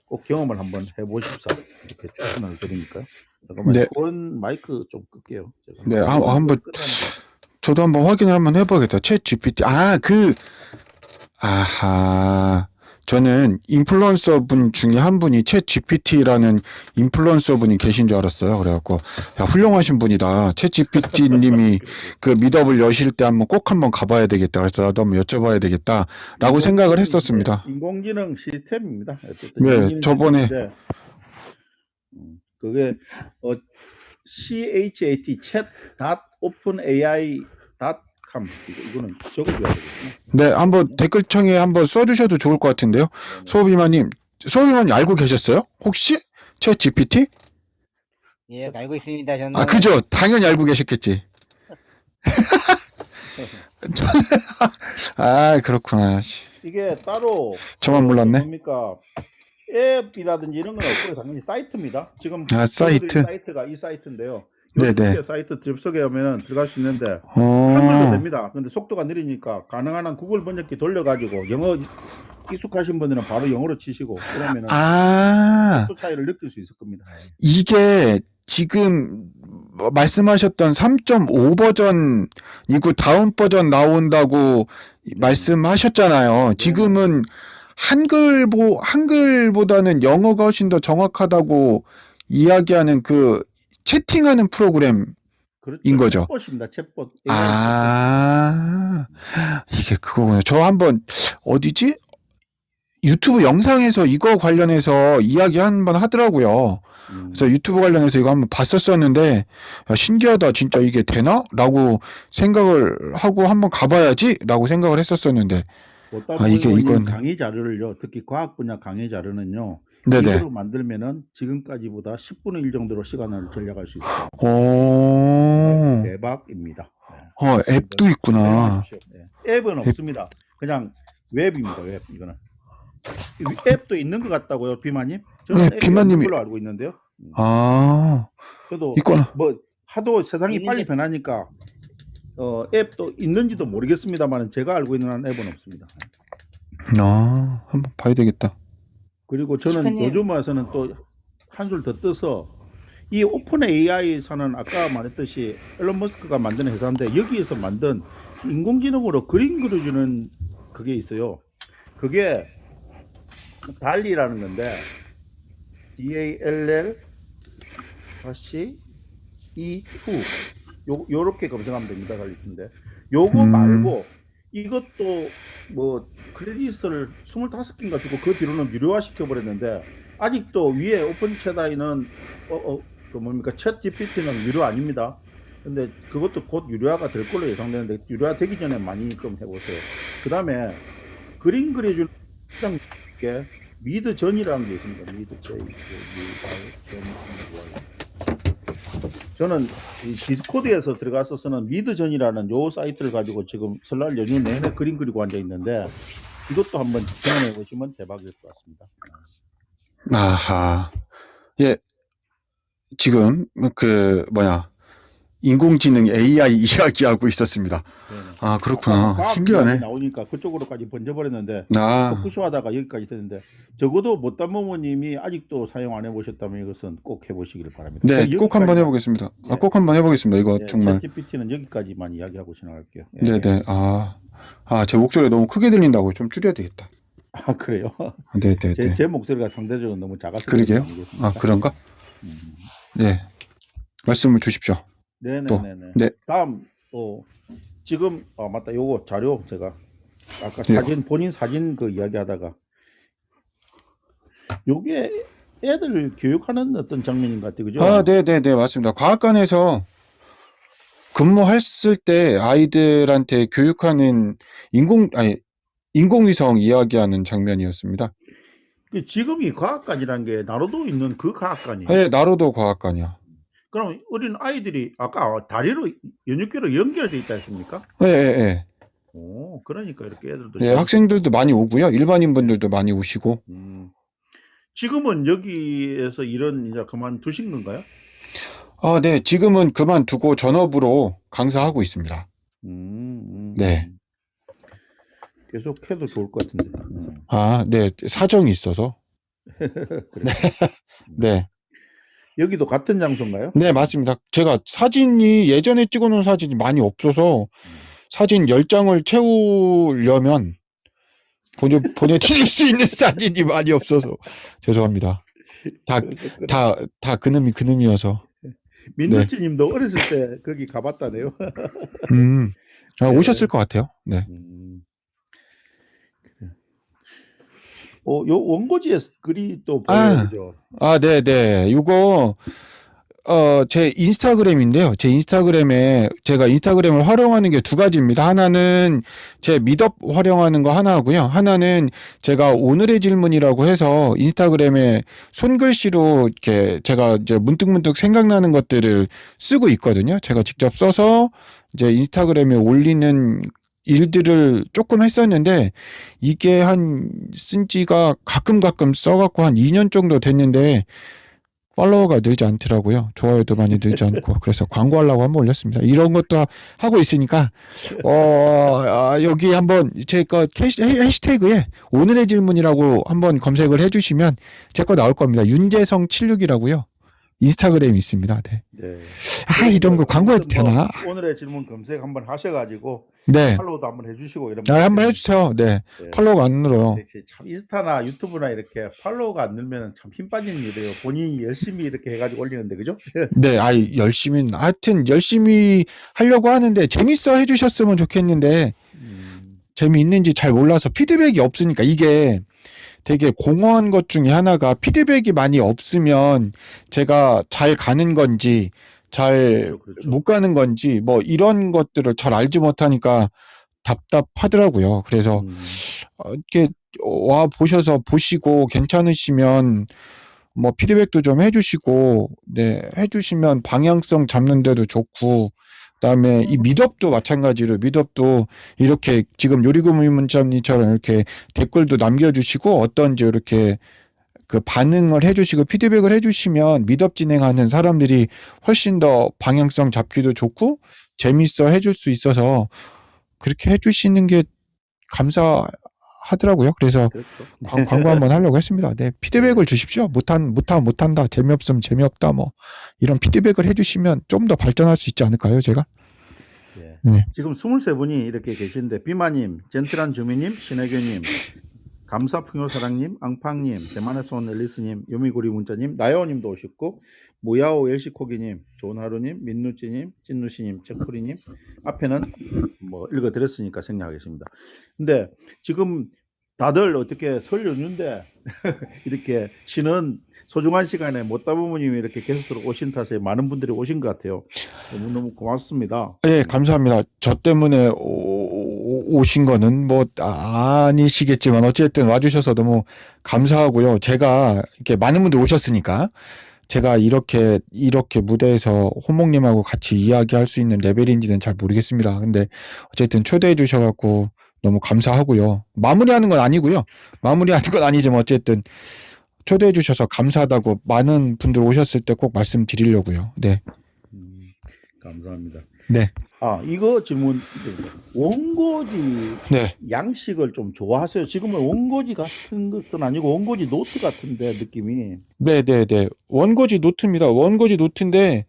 꼭 경험을 한번 해 보십사 이렇게 추천을 드리니까요. 잠깐만요. 네, 폰 마이크 좀 끌게요. 제가 네, 한번 한번 저도 한번 확인을 한번 해봐야겠다. 챗 GPT. 아하. 저는 인플루언서 분 중에 한 분이 챗 GPT라는 인플루언서 분이 계신 줄 알았어요. 그래갖고, 야, 훌륭하신 분이다. 챗 GPT 님이 그 미더블 여실 때 꼭 한번 가봐야 되겠다. 그래서 나도 한번 여쭤봐야 되겠다. 라고 생각을 했었습니다. 인공지능 시스템입니다. 어쨌든 네, 인공지능 저번에, 시스템인데, 그게 CHAT chat.openai.com 이거는 적어줘야 되거든요. 네, 한번 댓글창에 한번 써주셔도 좋을 것 같은데요. 소비마님 알고 계셨어요? 혹시? 챗 GPT? 예, 알고 있습니다. 저는 그죠. 당연히 알고 계셨겠지. 그렇구나. 이게 따로 저만 몰랐네. 뭡니까? 앱이라든지 이런 건 없고요. 당연히 사이트입니다. 지금 사이트. 사이트가 이 사이트인데요. 네네. 사이트 접속해 오면은 들어갈 수 있는데 한글도 어, 됩니다. 근데 속도가 느리니까 가능한 한 구글 번역기 돌려가지고 영어 익숙하신 분들은 바로 영어로 치시고 그러면은 속도 차이를 느낄 수 있을 겁니다. 이게 지금 말씀하셨던 3.5 버전이고 다음 버전 나온다고 말씀하셨잖아요. 지금은 한글보다는 영어가 훨씬 더 정확하다고 이야기하는 그 채팅하는 프로그램인 그렇죠. 거죠. 챗봇입니다. 챗봇. 이게 그거군요. 저 한번 어디지? 유튜브 영상에서 이거 관련해서 이야기 한번 하더라고요. 그래서 유튜브 관련해서 이거 한번 봤었었는데, 야, 신기하다. 진짜 이게 되나? 라고 생각을 하고 한번 가봐야지? 라고 생각을 했었었는데, 이건 강의 자료를요, 특히 과학 분야 강의 자료는요, 네네. 이거로 만들면은 지금까지보다 10분의 1 정도로 시간을 절약할 수 있어요. 대박입니다. 앱도 있구나. 앱은 없습니다. 그냥 웹입니다. 웹. 이거는 앱도 있는 것 같다고요, 비마님? 저는 앱이 없는 걸로 알고 있는데요. 저도 이거는 하도 세상이 빨리 변하니까 앱도 있는지도 모르겠습니다만 제가 알고 있는 한 앱은 없습니다. 한번 봐야 되겠다. 그리고 저는 요즘 와서는 또 한술 더 떠서 이 오픈 AI사는 아까 말했듯이 일론 머스크가 만든 회사인데, 여기에서 만든 인공지능으로 그림 그려주는 그게 있어요. 그게 달리라는 건데, DALL 다시 E2 요렇게 검색하면 됩니다. 달리인데 요거 말고 이것도 크레딧을 25개인가 주고 그 뒤로는 유료화 시켜버렸는데, 아직도 위에 오픈챗AI는 챗 GPT는 유료 아닙니다. 근데 그것도 곧 유료화가 될 걸로 예상되는데, 유료화 되기 전에 많이 좀 해보세요. 그 다음에 그림 그려주는 게 미드전이라는 게 있습니다. 미드전. 저는 이 디스코드에서 들어갔어서는 미드전이라는 요 사이트를 가지고 지금 설날 연휴 내내 그림 그리고 앉아 있는데, 이것도 한번 경험해 보시면 대박일 것 같습니다. 예. 지금 인공지능 AI 이야기하고 있었습니다. 네네. 아, 그렇구나. 과학 신기하네. 이야기 나오니까 그쪽으로까지 번져버렸는데 아, 푸시하다가 여기까지 있었는데 적어도 못담모모님이 아직도 사용 안 해보셨다면 이것은 꼭 해보시길 바랍니다. 네, 꼭 한번 여기까지만. 해보겠습니다. 아, 예. 꼭 한번 해보겠습니다. 이거 예, 정말. 챗GPT는 여기까지만 이야기하고 지나갈게요. 예. 네네. 제 목소리가 너무 크게 들린다고 좀 줄여야 되겠다. 아 그래요? 네네네. 제 목소리가 상대적으로 너무 작아서 그러게요. 그런 거 아니겠습니까? 아, 그런가? 음. 네. 말씀을 주십시오. 네네네네. 네. 다음 지금 맞다, 요거 자료 제가 아까 예. 사진 본인 사진 그 이야기하다가 요게 애들 교육하는 어떤 장면인 것 같아요, 그죠? 아, 네네네. 맞습니다. 과학관에서 근무했을 때 아이들한테 교육하는 인공위성 이야기하는 장면이었습니다. 지금이 과학관이라는 게 나로도 있는 그 과학관이에요. 네, 나로도 과학관이요. 그럼 어린 아이들이 아까 다리로 연육교로 연결돼 있다 했습니까? 네, 네, 네. 오, 그러니까 이렇게 애들도 네, 학생들도 많이 오고요. 일반인 분들도 많이 오시고. 지금은 여기에서 일은 이제 그만두신 건가요? 아, 네. 지금은 그만두고 전업으로 강사하고 있습니다. 네. 계속 해도 좋을 것 같은데. 아, 네. 사정이 있어서. 그래. 네. 여기도 같은 장소인가요? 네, 맞습니다. 제가 사진이 예전에 찍어놓은 사진이 많이 없어서 사진 10장을 채우려면 보내드릴 수 있는 사진이 많이 없어서 죄송합니다. 다 그놈이어서. 민누치 님도 어렸을 때 거기 가봤다네요. 오셨을 것 같아요. 네. 요 원고지에 글이 또 보여요, 그죠? 아, 네네. 이거 제 인스타그램인데요. 제 인스타그램에 제가 인스타그램을 활용하는 게 두 가지입니다. 하나는 제 미덕 활용하는 거 하나고요. 하나는 제가 오늘의 질문이라고 해서 인스타그램에 손글씨로 이렇게 제가 이제 문득문득 생각나는 것들을 쓰고 있거든요. 제가 직접 써서 이제 인스타그램에 올리는 일들을 조금 했었는데 이게 쓴 지가 가끔 써갖고 한 2년 정도 됐는데 팔로워가 늘지 않더라고요. 좋아요도 많이 늘지 않고. 그래서 광고하려고 한번 올렸습니다. 이런 것도 하고 있으니까 여기 한번 제 거 해시태그에 오늘의 질문이라고 한번 검색을 해주시면 제 거 나올 겁니다. 윤재성 76이라고요. 인스타그램이 있습니다. 네. 이런 거 광고해도 되나? 오늘의 질문 검색 한번 하셔가지고 네. 팔로우도 한번 해주시고 이런. 한번 해주세요. 네. 팔로우가 안 늘어요. 참 인스타나 유튜브나 이렇게 팔로우가 안 늘면 참 힘 빠지는 일이에요. 본인이 열심히 이렇게 해가지고 올리는데, 그죠? 네, 하여튼 열심히 하려고 하는데 재밌어 해주셨으면 좋겠는데 재미있는지 잘 몰라서 피드백이 없으니까 이게 되게 공허한 것 중에 하나가 피드백이 많이 없으면 제가 잘 가는 건지 잘 못 가는 건지 뭐 이런 것들을 잘 알지 못하니까 답답하더라고요. 그래서 이렇게 와 보시고 괜찮으시면 뭐 피드백도 좀 해주시고, 네, 해주시면 방향성 잡는 데도 좋고, 그다음에 이 미덥도 마찬가지로 미덥도 이렇게 지금 요리구문자님처럼 이렇게 댓글도 남겨주시고 어떤지 이렇게 그 반응을 해주시고 피드백을 해주시면 미덥 진행하는 사람들이 훨씬 더 방향성 잡기도 좋고 재밌어 해줄 수 있어서 그렇게 해주시는 게 감사하더라고요. 그래서 광고 한번 하려고 했습니다. 네, 피드백을 주십시오. 못한다. 재미없으면 재미없다. 뭐 이런 피드백을 해주시면 좀 더 발전할 수 있지 않을까요, 제가? 네. 지금 23분이 이렇게 계신데 비마님, 젠틀한 주미님, 신혜교님, 감사풍요사랑님, 앙팡님, 대만에서 온 앨리스님, 요미구리 문자님, 나여님도 오셨고 무야오 엘시코기님, 좋은하루님, 민누찌님, 찐누시님, 채쿠리님 앞에는 뭐 읽어드렸으니까 생략하겠습니다. 근데 지금 다들 어떻게 설 연휴인데 이렇게 쉬는 소중한 시간에 못다부모님이 이렇게 게스트로 오신 탓에 많은 분들이 오신 것 같아요. 너무너무 고맙습니다. 네, 감사합니다. 저 때문에 오신 거는 뭐 아니시겠지만 어쨌든 와주셔서 너무 감사하고요. 제가 이렇게 많은 분들 오셨으니까 제가 이렇게 무대에서 호목님하고 같이 이야기할 수 있는 레벨인지는 잘 모르겠습니다. 근데 어쨌든 초대해 주셔갖고 너무 감사하고요. 마무리하는 건 아니고요. 마무리하는 건 아니지만 어쨌든 초대해 주셔서 감사하다고 많은 분들 오셨을 때 꼭 말씀드리려고요. 네. 감사합니다. 네. 이거 질문. 원고지 네. 양식을 좀 좋아하세요? 지금은 원고지 같은 것은 아니고 원고지 노트 같은데 느낌이. 네네네. 원고지 노트입니다. 원고지 노트인데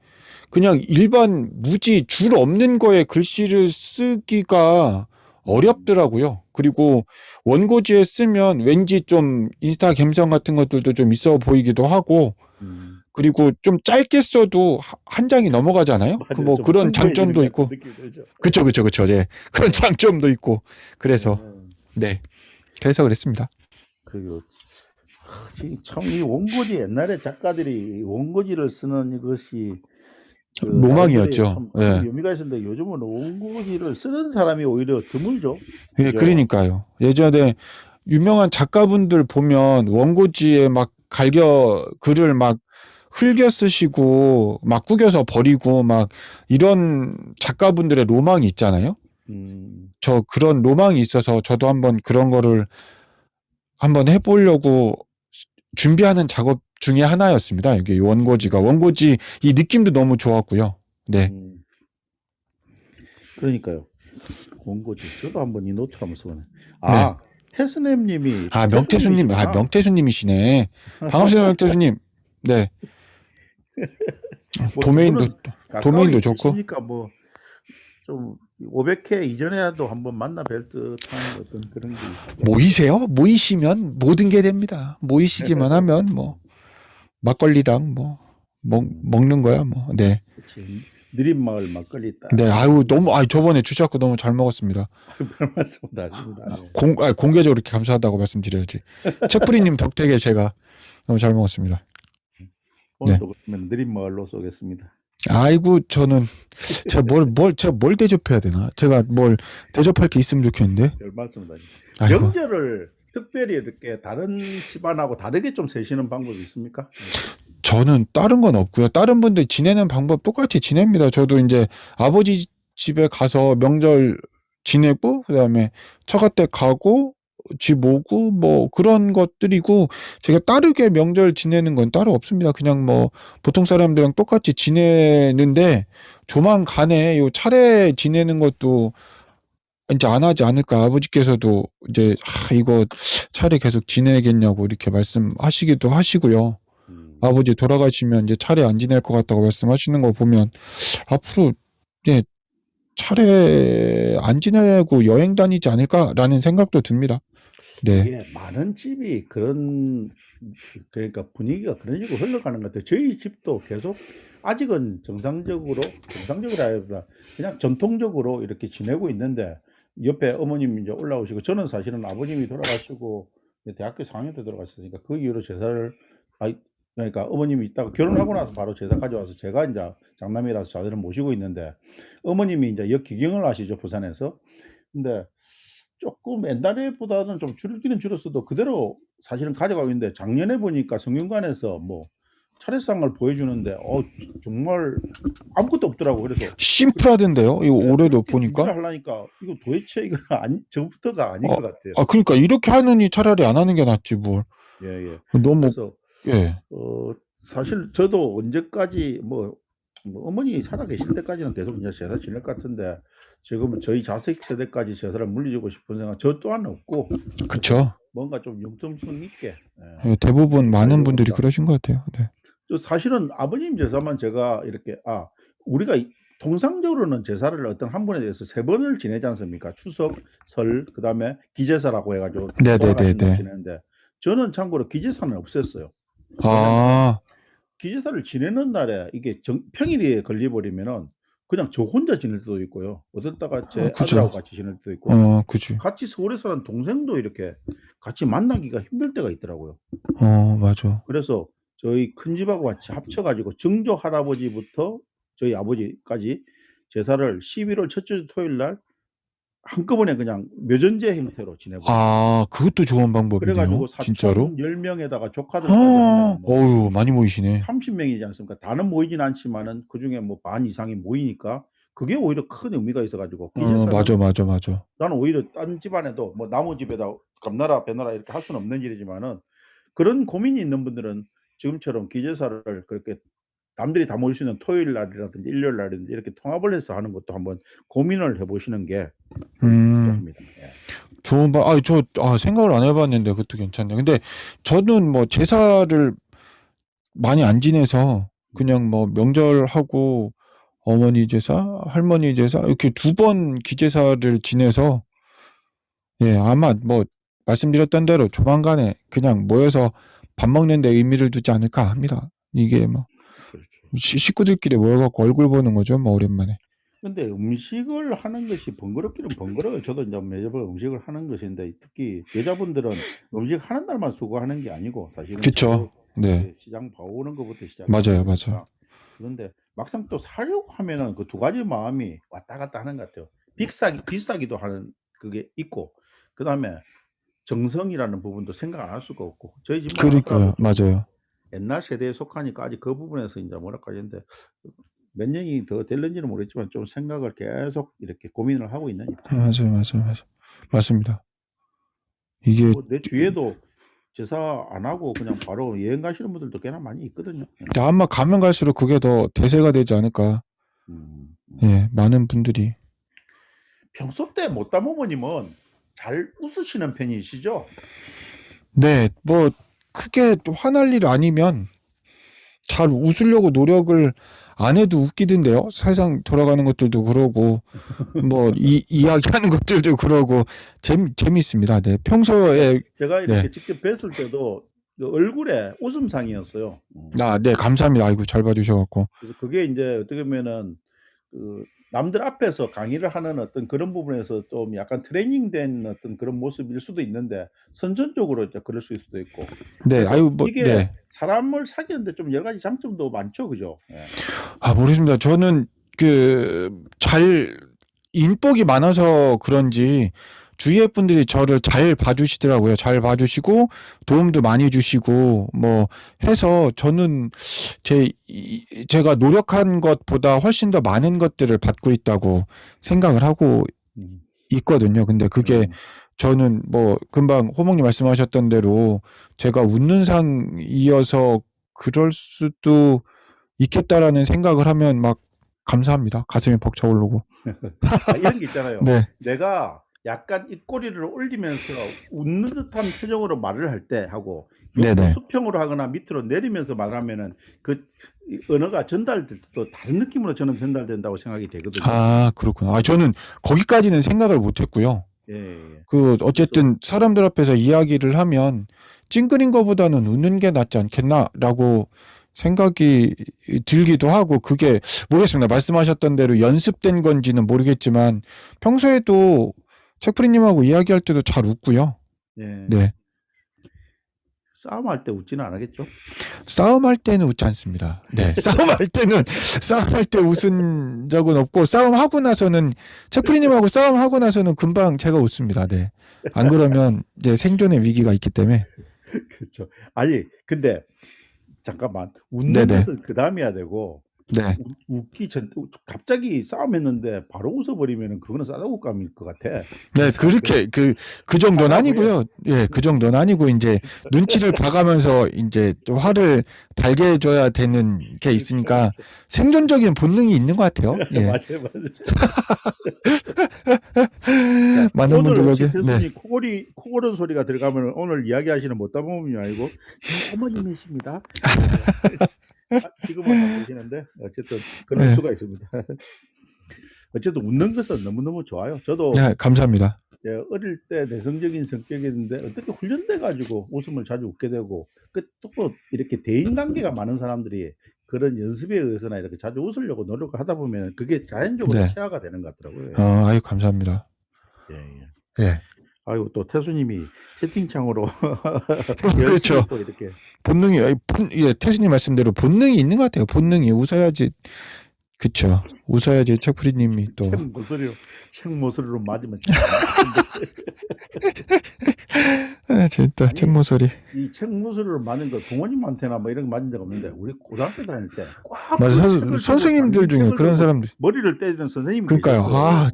그냥 일반 무지 줄 없는 거에 글씨를 쓰기가 어렵더라고요. 그리고 원고지에 쓰면 왠지 좀 인스타 감성 같은 것들도 좀 있어 보이기도 하고 음, 그리고 좀 짧게 써도 한 장이 넘어가잖아요. 그 맞아요. 뭐 좀 그런 풍부해지는 장점도 것 있고 같은 느낌이 들죠. 그쵸. 네. 그런 장점도 있고 그래서 네. 그래서 그랬습니다. 그리고 참 이 원고지 옛날에 작가들이 원고지를 쓰는 이것이 나름대로의 로망이었죠. 참 예. 의미가 있었는데 요즘은 원고지를 쓰는 사람이 오히려 드물죠. 예, 그죠? 그러니까요. 예전에 유명한 작가분들 보면 원고지에 막 글을 막 흘겨 쓰시고 막 구겨서 버리고 막 이런 작가분들의 로망이 있잖아요. 음, 저 그런 로망이 있어서 저도 한번 그런 거를 한번 해보려고 준비하는 작업 중에 하나였습니다. 이게 원고지 이 느낌도 너무 좋았고요. 네. 그러니까요. 원고지. 저도 한번 이 노트를 한번 써보네. 네. 테스넴님이 명태수님, 테스님이시구나. 명태수님이시네. 반갑습니다, 명태수님. 네. 뭐 도메인도 두 분은 가까이 도메인도 좋고. 계시니까 뭐 좀 500회 이전에라도 한번 만나 뵐 듯한 어떤 그런 게 있죠. 모이시면 모든 게 됩니다. 모이시기만 하면 뭐 막걸리랑 뭐 먹는 거야 뭐. 네. 그치. 느린마을 막걸리 딱. 네. 저번에 주셨고 너무 잘 먹었습니다. 별 말씀 다 하십니다. 네. 공개적으로 이렇게 감사하다고 말씀드려야지. 채프리님 덕택에 제가 너무 잘 먹었습니다. 오늘도 그러면 느린마을로 쏘겠습니다. 아이고 제가 뭘 대접해야 되나? 제가 뭘 대접할 게 있으면 좋겠는데. 별 말씀 다 하십니다. 아이고. 명절을 특별히 이렇게 다른 집안하고 다르게 좀 세시는 방법이 있습니까? 저는 다른 건 없고요. 다른 분들 지내는 방법 똑같이 지냅니다. 저도 이제 아버지 집에 가서 명절 지내고 그다음에 처가댁 가고 집 오고 뭐 그런 것들이고 제가 다르게 명절 지내는 건 따로 없습니다. 그냥 뭐 보통 사람들이랑 똑같이 지내는데 조만간에 요 차례 지내는 것도 이제 안 하지 않을까. 아버지께서도 이제 이거 차례 계속 지내겠냐고 이렇게 말씀하시기도 하시고요. 아버지 돌아가시면 이제 차례 안 지낼 것 같다고 말씀하시는 거 보면 앞으로 이제 차례 안 지내고 여행 다니지 않을까라는 생각도 듭니다. 네. 이게 많은 집이 그러니까 분위기가 그런 식으로 흘러가는 것 같아요. 저희 집도 계속 아직은 정상적으로 그냥 전통적으로 이렇게 지내고 있는데 옆에 어머님이 이제 올라오시고 저는 사실은 아버님이 돌아가시고 대학교 4학년 때 돌아가셨으니까 그 이후로 제사를 그러니까 어머님이 있다가 결혼하고 나서 바로 제사 가져와서 제가 이제 장남이라서 자들을 모시고 있는데 어머님이 이제 역기경을 하시죠, 부산에서. 근데 조금 옛날에보다는 좀 줄기는 줄었어도 그대로 사실은 가져가고 있는데 작년에 보니까 성균관에서 뭐 차례상을 보여주는데 정말 아무것도 없더라고. 그래서 심플하던데요. 이거 올해도 그렇게 보니까. 준비를 하려니까 이거 도대체 이거 저부터가 아닌 것 같아요. 그러니까 이렇게 하느니 차라리 안 하는 게 낫지 뭘. 예. 너무 그래서 예. 사실 저도 언제까지 뭐 어머니 살아계실 때까지는 계속 이제 제사 지낼 것 같은데 지금은 저희 자식 세대까지 제사를 물려주고 싶은 생각 저 또한 없고 그쵸. 뭔가 좀 융통성 있게 대부분 많은 하려고 분들이 합니다. 그러신 것 같아요. 네. 저 사실은 아버님 제사만 제가 이렇게 우리가 통상적으로는 제사를 어떤 한 분에 대해서 3번을 지내지 않습니까? 추석, 설, 그다음에 기제사라고 해가지고 돌아가신 날 지내는데 저는 참고로 기제사는 없앴어요. 기제사를 지내는 날에 이게 평일에 걸려버리면은 그냥 저 혼자 지낼 때도 있고요. 어떨 때가 제 아들하고 같이 지낼 때도 있고 그치. 같이 서울에 사는 동생도 이렇게 같이 만나기가 힘들 때가 있더라고요. 맞아. 그래서 저희 큰 집하고 같이 합쳐가지고 증조 할아버지부터 저희 아버지까지 제사를 11월 첫째 토요일 날 한꺼번에 그냥 묘전제 형태로 지내버려요. 그것도 좋은 방법이네요. 그래가지고 진짜로? 사촌 10명에다가 조카들까지 하면 어휴, 많이 모이시네. 30명이지 않습니까? 다는 모이진 않지만은 그중에 뭐 반 이상이 모이니까 그게 오히려 큰 의미가 있어가지고 맞아. 나는 오히려 딴 집안에도 뭐 나무 집에다 감나라 배나라 이렇게 할 수는 없는 일이지만은 그런 고민이 있는 분들은 지금처럼 기재사를 그렇게 남들이 다 모일 수 있는 토요일 날이라든지 일요일 날이든지 이렇게 통합을 해서 하는 것도 한번 고민을 해보시는 게 좋습니다. 예. 좋은 생각을 안 해봤는데 그것도 괜찮네. 근데 저는 뭐 제사를 많이 안 지내서 그냥 뭐 명절하고 어머니 제사, 할머니 제사 이렇게 2번 기제사를 지내서 예, 아마 뭐 말씀드렸던 대로 조만간에 그냥 모여서 밥 먹는 데 의미를 두지 않을까 합니다. 이게 뭐 그렇죠. 식구들끼리 모여갖고 얼굴 보는 거죠, 뭐 오랜만에. 근데 음식을 하는 것이 번거롭기는 번거로워요. 저도 이제 매번 음식을 하는 것인데 특히 여자분들은 음식 하는 날만 수고하는 게 아니고 사실은 그쵸. 네. 이제 시장 봐오는 것부터 맞아요, 시작하니까. 맞아요. 그런데 막상 또 사려고 하면은 그 두 가지 마음이 왔다 갔다 하는 것 같아요. 비싸기도 하는 그게 있고 그다음에 정성이라는 부분도 생각 안 할 수가 없고 저희 집은 그러니까요, 좀 맞아요. 옛날 세대에 속하니까 아직 그 부분에서 이제 뭐랄까 했는데 몇 년이 더 될는지는 모르겠지만 좀 생각을 계속 이렇게 고민을 하고 있는 입장. 맞아요. 맞습니다. 이게 뭐 내 주위에도 제사 안 하고 그냥 바로 여행 가시는 분들도 꽤나 많이 있거든요. 아마 가면 갈수록 그게 더 대세가 되지 않을까. 예, 많은 분들이. 평소 때 못담 어머님은 잘 웃으시는 편이시죠? 네, 뭐 크게 또 화날 일 아니면 잘 웃으려고 노력을 안 해도 웃기던데요. 세상 돌아가는 것들도 그러고 뭐 이야기하는 것들도 그러고 재밌습니다. 네, 평소에 제가 이렇게 네. 직접 뵀을 때도 그 얼굴에 웃음상이었어요. 네, 감사합니다. 아이고 잘 봐주셔갖고. 그래서 그게 이제 어떻게 보면은 그 남들 앞에서 강의를 하는 어떤 그런 부분에서 좀 약간 트레이닝된 어떤 그런 모습일 수도 있는데 선천적으로 이제 그럴 수도 있고. 네, 그래서 아유 뭐 이게 네. 사람을 사귀는데 좀 여러 가지 장점도 많죠, 그죠? 예. 모르겠습니다. 저는 인복이 많아서 그런지 주위의 분들이 저를 잘 봐주시더라고요. 잘 봐주시고 도움도 많이 주시고 뭐 해서 저는 제가 노력한 것보다 훨씬 더 많은 것들을 받고 있다고 생각을 하고 있거든요. 근데 그게 저는 뭐 금방 호목님 말씀하셨던 대로 제가 웃는 상이어서 그럴 수도 있겠다라는 생각을 하면 막 감사합니다. 가슴이 벅차 오르고. 이런 게 있잖아요. 네. 내가 약간 입꼬리를 올리면서 웃는 듯한 표정으로 말을 할 때 하고 네네. 수평으로 하거나 밑으로 내리면서 말하면은 그 언어가 전달될 때 또 다른 느낌으로 저는 전달된다고 생각이 되거든요. 그렇구나. 저는 거기까지는 생각을 못 했고요. 예. 어쨌든 사람들 앞에서 이야기를 하면 찡그린 거보다는 웃는 게 낫지 않겠나라고 생각이 들기도 하고 그게 모르겠습니다. 말씀하셨던 대로 연습된 건지는 모르겠지만 평소에도 책프리님하고 이야기할 때도 잘 웃고요. 예. 네. 싸움할 때 웃지는 않았겠죠? 싸움할 때는 웃지 않습니다. 네. 싸움할 때 웃은 적은 없고 싸움하고 나서는 책프리님하고 싸움하고 나서는 금방 제가 웃습니다. 네. 안 그러면 이제 생존의 위기가 있기 때문에. 그렇죠. 아니 근데 잠깐만 웃는 네네. 것은 그 다음이야 되고 네. 웃기 전 갑자기 싸움했는데 바로 웃어버리면은 그거는 싸다구감일 것 같아. 네, 그렇게 그 정도는 아니고요. 예, 그 정도는 아니고 이제 눈치를 봐가면서 이제 좀 화를 달게 해줘야 되는 게 있으니까 생존적인 본능이 있는 것 같아요. 예. 맞아요. 많은 오늘 혹시 분들에게 교수님 코 고는 소리가 들어가면 오늘 이야기하시는 못다보험이 아니고 어머님이십니다. 지금은 안 보시는데 어쨌든 그럴 수가 있습니다. 어쨌든 웃는 것은 너무너무 좋아요. 저도 네, 감사합니다. 어릴 때 내성적인 성격이었는데 어떻게 훈련돼 가지고 웃음을 자주 웃게 되고 또 이렇게 대인관계가 많은 사람들이 그런 연습에 의해서나 이렇게 자주 웃으려고 노력을 하다 보면 그게 자연적으로 네. 체화가 되는 것 같더라고요. 아유 감사합니다. 예. 아이고 또 태수님이 채팅창으로 그렇죠. 또 이렇게 본능이 태수님 말씀대로 본능이 있는 것 같아요. 본능이 웃어야지. 그쵸. 웃어야지 책프리님이 또. 책 모서리로 맞으면 재밌다. 책 모서리. 이 책 모서리로 맞는 거 부모님한테나 뭐 이런 거 맞은 적 없는데 우리 고등학교 다닐 때 맞아. 선생님들 중에 그런 사람들. 머리를 때리는 선생님이 그러니까요.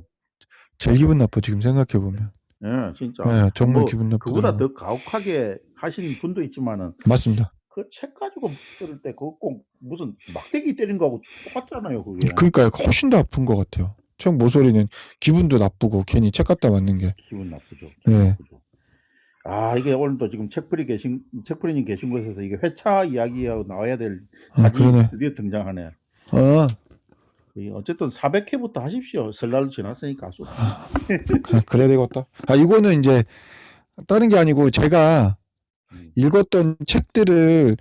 제일 기분 나빠 지금 생각해 보면. 예, 진짜. 예, 정말 뭐 기분 그보다 나쁘더라고요. 더 가혹하게 하신 분도 있지만은 맞습니다. 그 책 가지고 때릴 때 그거 꼭 무슨 막대기 때린 거하고 똑같잖아요, 그게. 그러니까 훨씬 더 아픈 것 같아요. 책 모서리는 기분도 나쁘고 괜히 책 갖다 맞는 게. 기분 나쁘죠. 기분 예. 나쁘죠. 아, 이게 오늘도 지금 책프리님 계신 곳에서 이게 회차 이야기하고 나와야 될 아, 사진이 그러네. 드디어 등장하네. 아, 어쨌든 400회부터 하십시오. 설날도 지났으니까. 그래야 되겠다. 아, 이거는 이제 다른 게 아니고 제가 음. 읽었던 책들을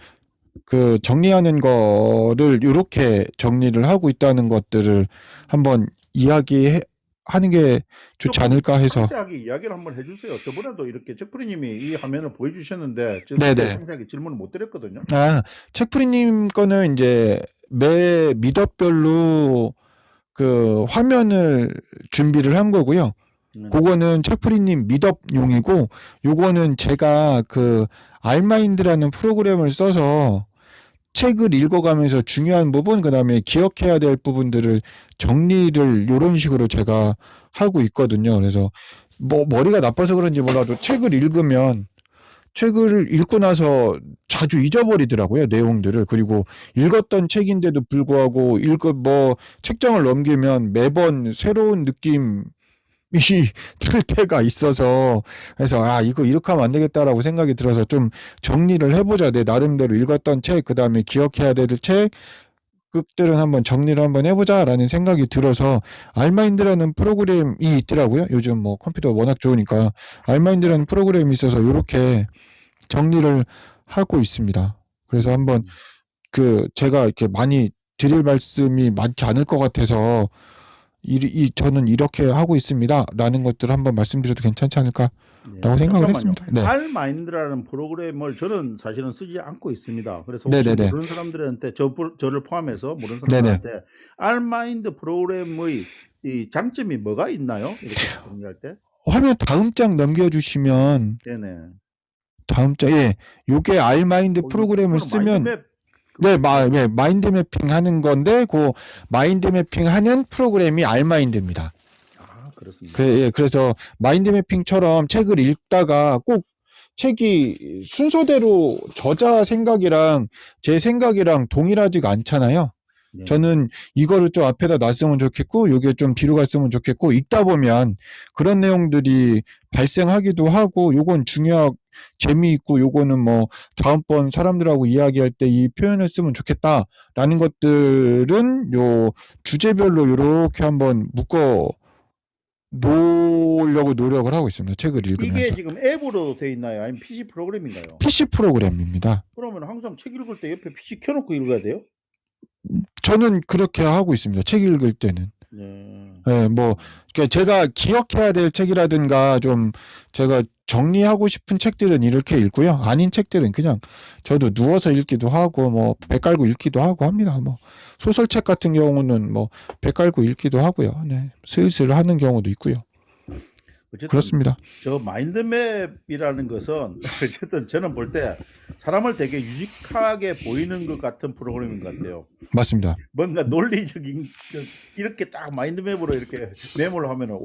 그 정리하는 거를 이렇게 정리를 하고 있다는 것들을 한번 이야기하는 게 좋지 조금 않을까 해서. 상세하게 이야기를 한번 해주세요. 저번에도 이렇게 책프리님이 이 화면을 보여주셨는데 네네. 상세하게 질문을 못 드렸거든요. 아, 책프리님 거는 이제 매 미덕별로 그 화면을 준비를 한 거고요. 그거는 책프리님 미덕용이고, 요거는 제가 그 알마인드라는 프로그램을 써서 책을 읽어가면서 중요한 부분, 그다음에 기억해야 될 부분들을 정리를 요런 식으로 제가 하고 있거든요. 그래서 뭐 머리가 나빠서 그런지 몰라도 책을 읽고 나서 자주 잊어버리더라고요, 내용들을. 그리고 읽었던 책인데도 불구하고 책장을 넘기면 매번 새로운 느낌이 들 때가 있어서, 그래서 이거 이렇게 하면 안 되겠다라고 생각이 들어서 좀 정리를 해보자. 내 나름대로 읽었던 책, 그 다음에 기억해야 될 책, 끝들은 한번 정리를 한번 해보자라는 생각이 들어서 알마인드라는 프로그램이 있더라고요. 요즘 뭐 컴퓨터 워낙 좋으니까 알마인드라는 프로그램이 있어서 이렇게 정리를 하고 있습니다. 그래서 한번 제가 이렇게 많이 드릴 말씀이 많지 않을 것 같아서 저는 이렇게 하고 있습니다라는 것들을 한번 말씀드려도 괜찮지 않을까라고 생각을 했습니다. 네. 알마인드라는 프로그램을 저는 사실은 쓰지 않고 있습니다. 그래서 혹시 네네네. 모르는 사람들한테 저를 포함해서 모르는 사람들한테 알마인드 프로그램의 이 장점이 뭐가 있나요? 이렇게 정리할 때. 화면 다음 장 넘겨주시면 네네. 다음 장에 요게 알마인드 프로그램을 쓰면 마인드 매핑 하는 건데 그 마인드 매핑 하는 프로그램이 알마인드입니다. 아, 그렇습니다. 그래서 마인드 매핑처럼 책을 읽다가 꼭 책이 순서대로 저자 생각이랑 제 생각이랑 동일하지가 않잖아요. 네. 저는 이거를 좀 앞에다 놨으면 좋겠고 요게 좀 뒤로 갔으면 좋겠고, 읽다 보면 그런 내용들이 발생하기도 하고, 요건 재미있고, 요거는 뭐 다음번 사람들하고 이야기할 때 이 표현을 쓰면 좋겠다라는 것들은 요 주제별로 요렇게 한번 묶어 놓으려고 노력을 하고 있습니다. 책을 읽으면서. 이게 지금 앱으로 돼 있나요? 아니면 PC 프로그램인가요? PC 프로그램입니다. 그러면 항상 책 읽을 때 옆에 PC 켜놓고 읽어야 돼요? 저는 그렇게 하고 있습니다. 책 읽을 때는. 네. 네, 그러니까 제가 기억해야 될 책이라든가 좀 제가 정리하고 싶은 책들은 이렇게 읽고요. 아닌 책들은 그냥 저도 누워서 읽기도 하고 배 깔고 읽기도 하고 합니다. 소설책 같은 경우는 배 깔고 읽기도 하고요. 네, 슬슬 하는 경우도 있고요. 어쨌든 그렇습니다. 저 마인드맵이라는 것은 어쨌든 저는 볼 때 사람을 되게 유익하게 보이는 것 같은 프로그램인 것 같아요. 맞습니다. 뭔가 논리적인 이렇게 딱 마인드맵으로 이렇게 메모를 하면은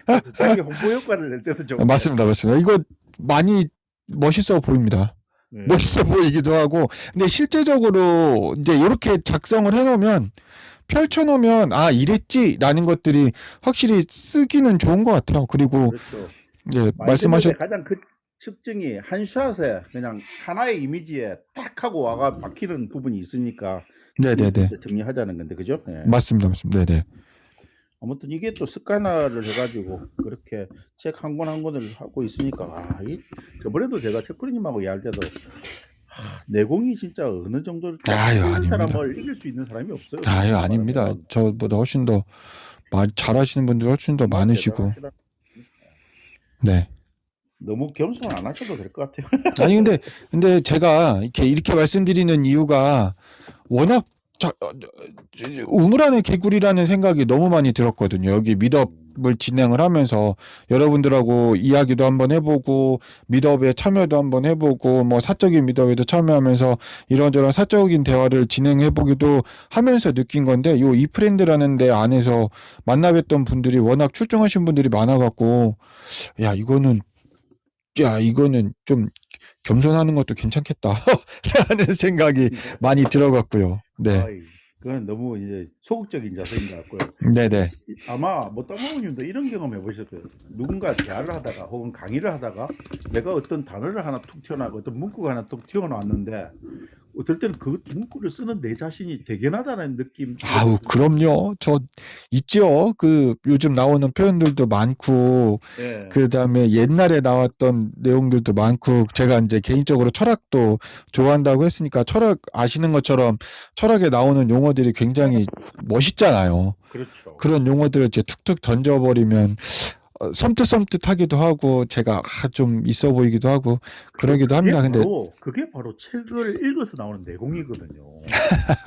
그래서 자기 홍보 효과를 낼 때도 좀 맞습니다. 이거 많이 멋있어 보입니다. 네. 멋있어 보이기도 하고, 근데 실제적으로 이제 이렇게 작성을 해놓으면 펼쳐놓으면 이랬지라는 것들이 확실히 쓰기는 좋은 것 같아요. 그리고 그렇죠. 예, 말씀하셨 가장 그 특징이 한 샷에 그냥 하나의 이미지에 딱 하고 와가 박히는 부분이 있으니까 네네네 정리하자는 건데, 그죠? 네. 맞습니다. 네네. 아무튼 이게 또 습관화를 해가지고 그렇게 책 한 권 한 권을 하고 있으니까 저번에도 제가 책프리님하고 이야기할 때도 내공이 진짜 어느 정도 아닙니다. 사람을 이길 수 있는 사람이 없어요. 아닙니다. 저보다 훨씬 더 잘하시는 분들 훨씬 더 많으시고. 네. 너무 겸손 안 하셔도 될 것 같아요. 아니 근데 제가 이렇게 말씀드리는 이유가 워낙 우물안의 개구리라는 생각이 너무 많이 들었거든요. 여기 미덕 미드업을 진행을 하면서 여러분들하고 이야기도 한번 해보고 미드업에 참여도 한번 해보고 뭐 사적인 미드업에도 참여하면서 이런저런 사적인 대화를 진행해보기도 하면서 느낀 건데 요 이프렌드라는 데 안에서 만나뵀던 분들이 워낙 출중하신 분들이 많아갖고 이거는 좀 겸손하는 것도 괜찮겠다 라는 생각이 많이 들어갔고요. 네. 아이, 그건 너무 이제 소극적인 자세인 것 같고요. 네네. 아마 뭐 땅콩님도 이런 경험 해보실 거예요. 누군가 대화를 하다가 혹은 강의를 하다가 내가 어떤 단어를 하나 툭 튀어나오고 어떤 문구가 하나 툭 튀어나왔는데 어떨 때는 그 문구를 쓰는 내 자신이 대견하다는 느낌. 아우, 그럼요. 저 있죠. 그 요즘 나오는 표현들도 많고 예. 그다음에 옛날에 나왔던 내용들도 많고 제가 이제 개인적으로 철학도 좋아한다고 했으니까 철학 아시는 것처럼 철학에 나오는 용어들이 굉장히 멋있잖아요. 그렇죠. 그런 용어들을 이제 툭툭 던져버리면 섬뜩섬뜩하기도 하고 제가 좀 있어 보이기도 하고 그러기도 합니다. 근데 그게 바로 책을 읽어서 나오는 내공이거든요.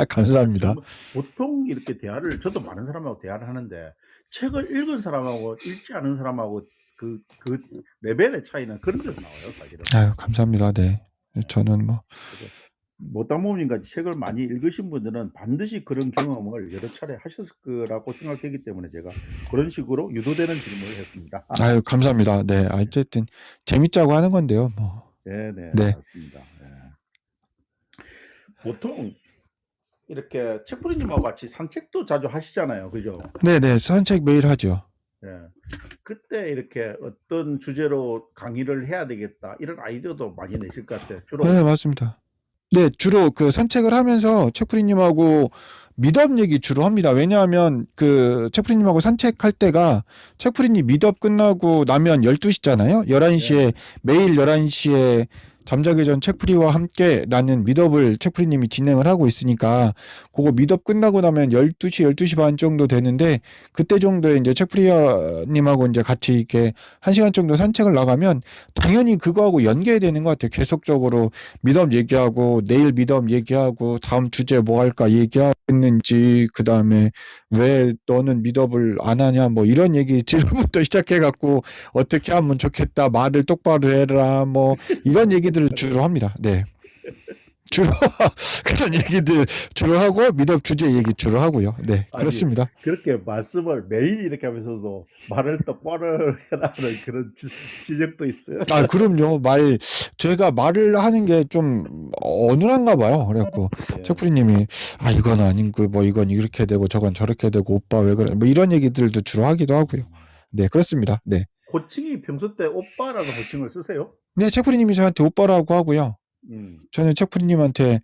감사합니다. 보통 이렇게 대화를 저도 많은 사람하고 대화를 하는데 책을 읽은 사람하고 읽지 않은 사람하고 그 레벨의 차이는 그런 데서 나와요, 사실은. 아유, 감사합니다. 네. 저는 뭐 모따모님같이 책을 많이 읽으신 분들은 반드시 그런 경험을 여러 차례 하셨을 거라고 생각되기 때문에 제가 그런 식으로 유도되는 질문을 했습니다. 아유, 감사합니다. 네. 어쨌든 재밌자고 하는 건데요. 뭐. 네네, 네. 맞습니다. 예. 보통 이렇게 책부리님하고 같이 산책도 자주 하시잖아요, 그죠? 네네. 산책 매일 하죠. 예. 그때 이렇게 어떤 주제로 강의를 해야 되겠다 이런 아이디어도 많이 내실 것 같아요. 주로 네, 맞습니다. 네, 주로 그 산책을 하면서 책프리님하고 미드업 얘기 주로 합니다. 왜냐하면 그 책프리님하고 산책할 때가 책프리님 미드업 끝나고 나면 12시잖아요. 11시에 매일 11시에 잠자기 전 책프리와 함께라는 미드업을 책프리님이 진행을 하고 있으니까 그거 미드업 끝나고 나면 12시, 12시 반 정도 되는데 그때 정도에 이제 책프리님하고 이제 같이 이렇게 1시간 정도 산책을 나가면 당연히 그거하고 연계되는 것 같아요. 계속적으로 미드업 얘기하고 내일 미드업 얘기하고 다음 주제 뭐 할까 얘기하겠는지 그다음에 왜 너는 미드업을 안 하냐 뭐 이런 얘기 지금부터 시작해갖고 어떻게 하면 좋겠다 말을 똑바로 해라 뭐 이런 얘기들을 주로 합니다. 네. 주로 그런 얘기들 주로 하고 미드업 주제 얘기 주로 하고요. 네, 아니, 그렇습니다. 그렇게 말씀을 매일 이렇게 하면서도 말을 똑바로 해라는 그런 지적도 있어요. 아, 그럼요. 제가 말을 하는 게 좀 어눌한가 봐요. 그래갖고 예. 책프리님이 이건 아니고 뭐 이건 이렇게 되고 저건 저렇게 되고 오빠 왜 그래 뭐 이런 얘기들도 주로 하기도 하고요. 네, 그렇습니다. 네. 호칭이 평소 때 오빠라는 호칭을 쓰세요? 네, 책프리님이 저한테 오빠라고 하고요. 저는 책프리님한테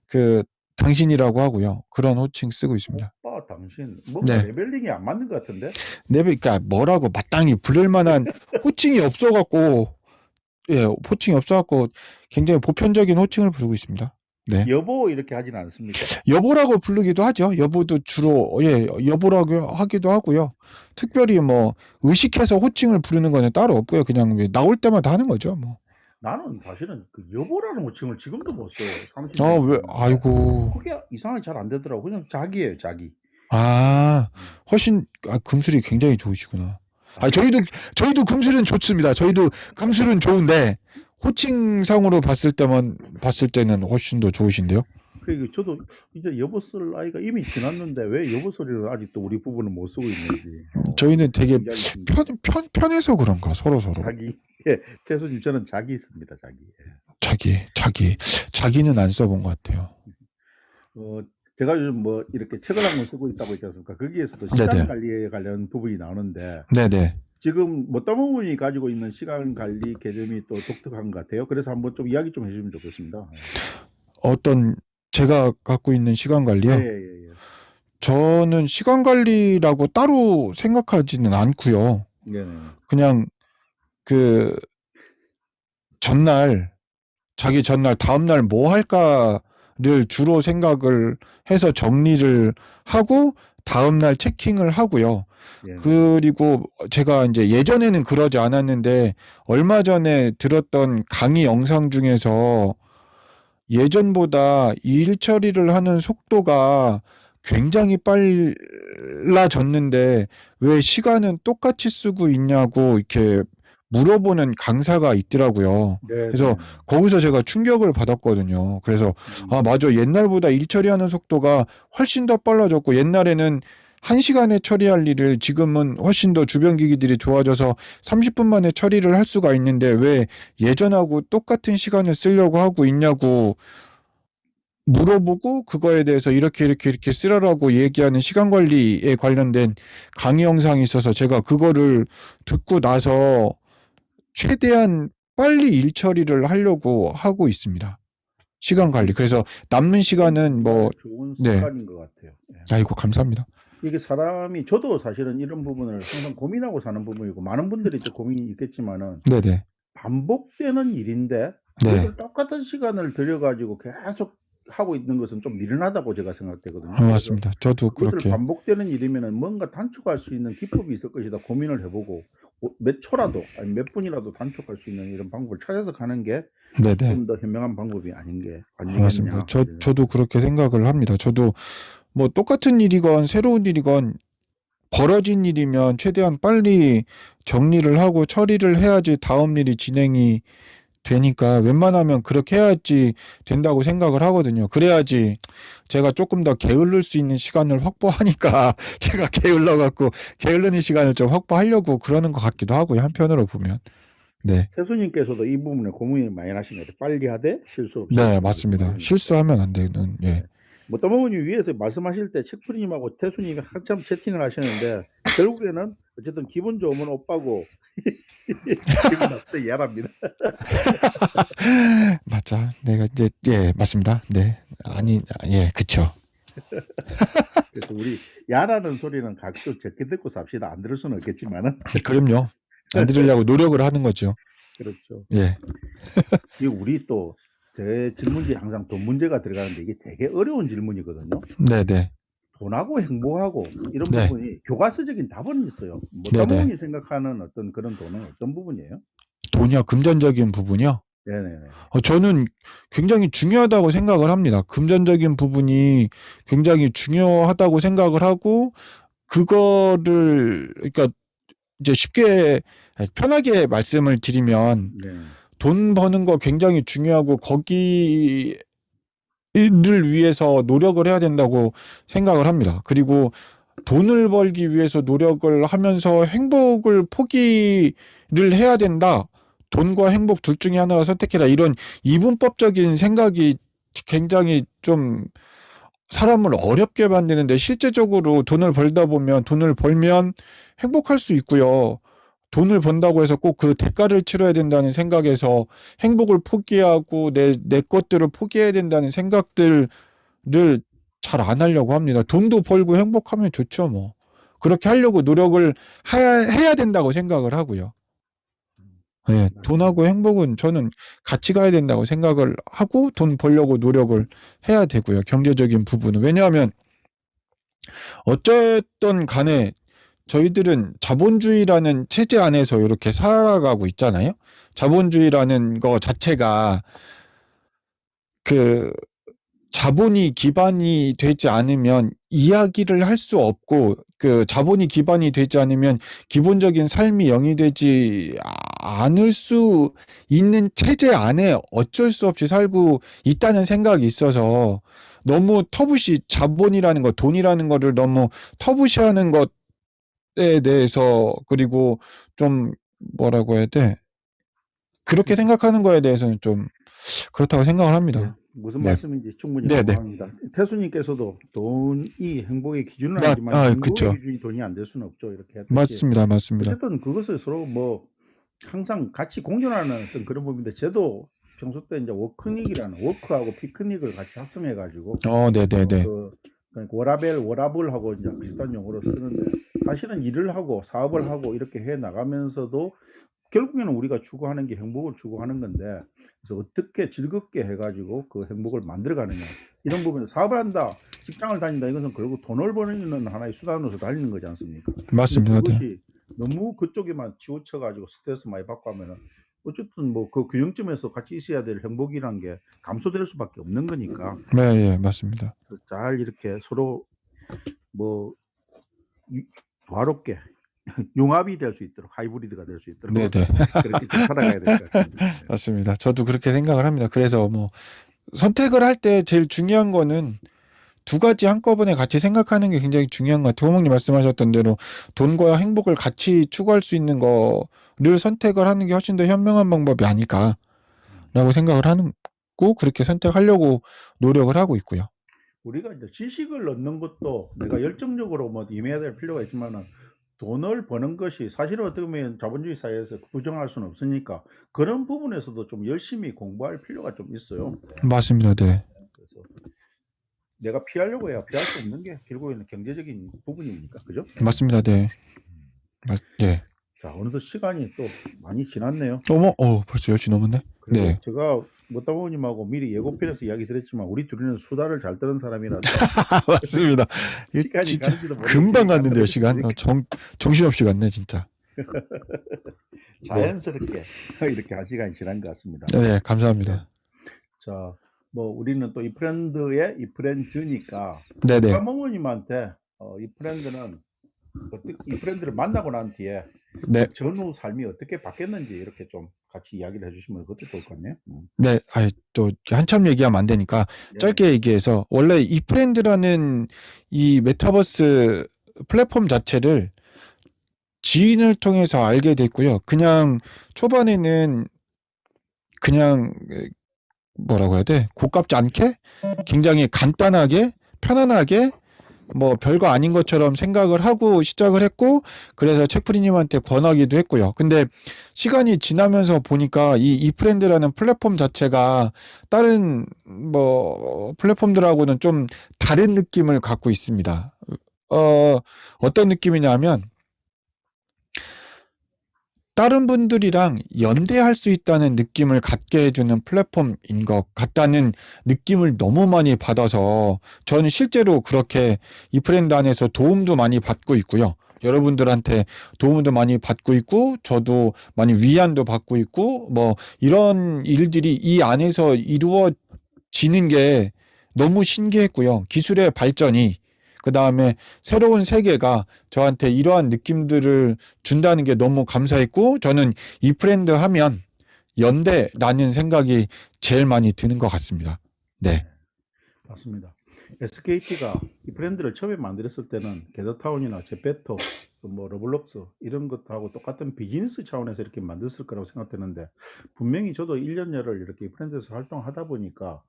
그 당신이라고 하고요. 그런 호칭 쓰고 있습니다. 오빠, 당신 뭔가 네. 레벨링이 안 맞는 것 같은데? 네, 그러니까 뭐라고 마땅히 부를 만한 호칭이 없어갖고 호칭이 없어갖고 굉장히 보편적인 호칭을 부르고 있습니다. 네. 여보 이렇게 하진 않습니까? 여보라고 부르기도 하죠. 여보도 주로 여보라고 하기도 하고요. 특별히 뭐 의식해서 호칭을 부르는 거는 따로 없고요. 그냥 나올 때마다 하는 거죠. 뭐. 나는 사실은 그 여보라는 호칭을 지금도 못 써요. 30년 왜? 됐는데. 아이고. 그게 이상하게 잘 안 되더라고. 그냥 자기예요, 자기. 훨씬 금술이 굉장히 좋으시구나. 저희도 금술은 좋습니다. 저희도 금술은 좋은데 호칭상으로 봤을 때는 훨씬 더 좋으신데요. 그리고 저도 이제 여보 쓸 나이가 이미 지났는데 왜 여보 소리를 아직도 우리 부부는 못 쓰고 있는지. 저희는 되게 굉장히 편해서 그런가 서로. 자기. 예, 태수님 저는 자기 씁니다, 자기. 자기는 안 써본 것 같아요. 제가 요즘 뭐 이렇게 책을 한 권 쓰고 있다고 했지 않습니까? 거기에서도 네네. 시간 관리에 관련 부분이 나오는데 네네. 지금 모따모분이 가지고 있는 시간 관리 개념이 또 독특한 것 같아요. 그래서 한번 좀 이야기 좀 해주시면 좋겠습니다. 어떤 제가 갖고 있는 시간 관리요? 예. 저는 시간 관리라고 따로 생각하지는 않고요. 네네. 그냥 그 자기 전날 다음날 뭐 할까를 주로 생각을 해서 정리를 하고 다음날 체킹을 하고요. 예. 그리고 제가 이제 예전에는 그러지 않았는데 얼마 전에 들었던 강의 영상 중에서 예전보다 일 처리를 하는 속도가 굉장히 빨라졌는데 왜 시간은 똑같이 쓰고 있냐고 이렇게 물어보는 강사가 있더라고요. 그래서 네네. 거기서 제가 충격을 받았거든요. 그래서 아, 맞아. 옛날보다 일 처리하는 속도가 훨씬 더 빨라졌고 옛날에는 1시간에 처리할 일을 지금은 훨씬 더 주변 기기들이 좋아져서 30분 만에 처리를 할 수가 있는데 왜 예전하고 똑같은 시간을 쓰려고 하고 있냐고 물어보고 그거에 대해서 이렇게 쓰라라고 얘기하는 시간 관리에 관련된 강의 영상이 있어서 제가 그거를 듣고 나서 최대한 빨리 일 처리를 하려고 하고 있습니다. 시간 관리. 그래서 남는 시간은 뭐, 좋은 네. 습관인 것 같아요. 예. 아이고, 감사합니다. 이게 사람이 저도 사실은 이런 부분을 항상 고민하고 사는 부분이고 많은 분들이 또 고민이 있겠지만은 네네. 반복되는 일인데 네. 그것을 똑같은 시간을 들여가지고 계속 하고 있는 것은 좀 미련하다고 제가 생각되거든요. 아, 맞습니다. 저도 그것을 그렇게. 반복되는 일이면은 뭔가 단축할 수 있는 기법이 있을 것이다 고민을 해보고 몇 초라도 아니 몇 분이라도 단축할 수 있는 이런 방법을 찾아서 가는 게 네네. 좀 더 현명한 방법이 아닌 게 아, 맞습니다. 아니겠느냐. 저도 그렇게 생각을 합니다. 저도 뭐 똑같은 일이건 새로운 일이건 벌어진 일이면 최대한 빨리 정리를 하고 처리를 해야지 다음 일이 진행이 되니까 웬만하면 그렇게 해야지 된다고 생각을 하거든요. 그래야지 제가 조금 더 게을릴 수 있는 시간을 확보하니까 제가 게을러갖고 게으르는 시간을 좀 확보하려고 그러는 것 같기도 하고요. 한편으로 보면. 네. 태수님께서도 이 부분에 고민이 많이 나신 것 같아요. 빨리 하되 실수 없이. 네, 맞습니다. 실수하면 안 되는, 예. 뭐 떠먹으님 위에서 말씀하실 때 책프리님하고 태수님이 한참 채팅을 하셨는데 결국에는 어쨌든 기분 좋으면 오빠고 기분 나쁘면 얘랍니다. 맞아. 내가 이제, 예, 맞습니다. 네. 아니, 예, 그쵸. 그래서 우리 야라는 소리는 각종 적게 듣고 삽시다. 안 들을 수는 없겠지만은. 그럼요. 안 들으려고 노력을 하는 거죠. 그렇죠. 예. 이 우리 또 제 질문지에 항상 돈 문제가 들어가는데 이게 되게 어려운 질문이거든요. 네네. 돈하고 행복하고 이런 네. 부분이 교과서적인 답은 있어요. 뭐 네네. 따모님이 생각하는 어떤 그런 돈은 어떤 부분이에요? 돈이요, 금전적인 부분이요? 네네네. 저는 굉장히 중요하다고 생각을 합니다. 금전적인 부분이 굉장히 중요하다고 생각을 하고, 그거를, 그러니까 이제 쉽게, 편하게 말씀을 드리면, 네. 돈 버는 거 굉장히 중요하고, 거기를 위해서 노력을 해야 된다고 생각을 합니다. 그리고 돈을 벌기 위해서 노력을 하면서 행복을 포기를 해야 된다. 돈과 행복 둘 중에 하나를 선택해라. 이런 이분법적인 생각이 굉장히 좀 사람을 어렵게 만드는데 실제적으로 돈을 벌면 행복할 수 있고요. 돈을 번다고 해서 꼭 그 대가를 치러야 된다는 생각에서 행복을 포기하고 내 것들을 포기해야 된다는 생각들을 잘 안 하려고 합니다. 돈도 벌고 행복하면 좋죠, 뭐. 그렇게 하려고 노력을 해야 된다고 생각을 하고요. 예, 돈하고 행복은 저는 같이 가야 된다고 생각을 하고 돈 벌려고 노력을 해야 되고요. 경제적인 부분은. 왜냐하면 어쨌든 간에 저희들은 자본주의라는 체제 안에서 이렇게 살아가고 있잖아요. 자본주의라는 거 자체가 그 자본이 기반이 되지 않으면 이야기를 할 수 없고 그 자본이 기반이 되지 않으면 기본적인 삶이 영위되지 않을 수 있는 체제 안에 어쩔 수 없이 살고 있다는 생각이 있어서 너무 터부시 자본이라는 것, 돈이라는 거를 너무 터부시하는 것에 대해서 그리고 좀 뭐라고 해야 돼? 그렇게 생각하는 거에 대해서는 좀 그렇다고 생각을 합니다. 네, 무슨 네. 말씀인지 충분히 네, 네. 공감합니다. 태수님께서도 돈이 행복의 기준은 아니지만 행복의 그쵸. 기준이 돈이 안 될 수는 없죠. 이렇게 했듯이. 맞습니다. 맞습니다. 어쨌든 그것을 서로 뭐 항상 같이 공존하는 어떤 그런 부분인데 저도 평소 때 이제 워크하고 피크닉을 같이 합성해가지고 네네네. 그러니까 워라벨하고 이제 비슷한 용어로 쓰는데 사실은 일을 하고 사업을 하고 이렇게 해 나가면서도 결국에는 우리가 추구하는 게 행복을 추구하는 건데 그래서 어떻게 즐겁게 해가지고 그 행복을 만들어가느냐 이런 부분에 사업을 한다, 직장을 다닌다 이것은 결국 돈을 버는 하나의 수단으로서 달리는 거지 않습니까? 맞습니다. 근데 그것이 너무 그쪽에만 치우쳐가지고 스트레스 많이 받고 하면은 어쨌든 뭐 그 균형점에서 같이 있어야 될 행복이란 게 감소될 수밖에 없는 거니까 네, 예, 맞습니다. 잘 이렇게 서로 뭐 조화롭게 융합이 될 수 있도록 하이브리드가 될 수 있도록 네네. 그렇게 좀 살아가야 될 것 같습니다. 네. 맞습니다. 저도 그렇게 생각을 합니다. 그래서 뭐 선택을 할 때 제일 중요한 거는 두 가지 한꺼번에 같이 생각하는 게 굉장히 중요한 것 같아요. 호목님 말씀하셨던 대로 돈과 행복을 같이 추구할 수 있는 거를 선택을 하는 게 훨씬 더 현명한 방법이 아닐까라고 생각을 하는 거 그렇게 선택하려고 노력을 하고 있고요. 우리가 이제 지식을 얻는 것도 내가 열정적으로 뭐 임해야 될 필요가 있지만은 돈을 버는 것이 사실은 어떻게 보면 자본주의 사회에서 부정할 수는 없으니까 그런 부분에서도 좀 열심히 공부할 필요가 좀 있어요. 맞습니다. 네. 그래서 내가 피하려고 해야 피할 수 없는 게 결국에는 경제적인 부분이니까, 그죠? 맞습니다. 네. 예. 자, 어느덧 시간이 또 많이 지났네요. 어머, 벌써 10시 넘었네. 그리고 네. 제가 모따모님하고 미리 예고편에서 이야기 드렸지만 우리 둘이는 수다를 잘 떠는 사람이라서 맞습니다. 이게 시간이 진짜 가는지도 모르겠지만 금방 갔는데요, 시간. 이렇게 정신없이 갔네, 진짜. 자연스럽게 이렇게 한 시간이 지난 것 같습니다. 네, 감사합니다. 자, 뭐 우리는 또 이 프렌드의 이 프렌즈니까 네네. 모따모님한테 이 프렌드는 이 프렌드를 만나고 난 뒤에 네. 전후 삶이 어떻게 바뀌었는지 이렇게 좀 같이 이야기를 해주시면 그것도 좋을 것 같네요. 네, 또 한참 얘기하면 안 되니까 네. 짧게 얘기해서 원래 이 프렌드라는 이 메타버스 플랫폼 자체를 지인을 통해서 알게 됐고요. 그냥 초반에는 그냥 뭐라고 해야 돼? 고깝지 않게 굉장히 간단하게 편안하게 뭐 별거 아닌 것처럼 생각을 하고 시작을 했고 그래서 책프리님한테 권하기도 했고요. 근데 시간이 지나면서 보니까 이 이프렌드라는 플랫폼 자체가 다른 뭐 플랫폼들하고는 좀 다른 느낌을 갖고 있습니다. 어떤 느낌이냐면 다른 분들이랑 연대할 수 있다는 느낌을 갖게 해주는 플랫폼인 것 같다는 느낌을 너무 많이 받아서 저는 실제로 그렇게 이 브랜드 안에서 도움도 많이 받고 있고요. 여러분들한테 도움도 많이 받고 있고 저도 많이 위안도 받고 있고 뭐 이런 일들이 이 안에서 이루어지는 게 너무 신기했고요. 기술의 발전이 그 다음에 새로운 세계가 저한테 이러한 느낌들을 준다는 게 너무 감사했고 저는 이 프렌드 하면 연대라는 생각이 제일 많이 드는 것 같습니다. 네. 맞습니다. SKT가 이 브랜드를 처음에 만들었을 때는 게더타운이나 제페토, 뭐 러블록스 이런 것하고 똑같은 비즈니스 차원에서 이렇게 만들었을 거라고 생각되는데 분명히 저도 1년여를 이렇게 이 브랜드에서 활동하다 보니까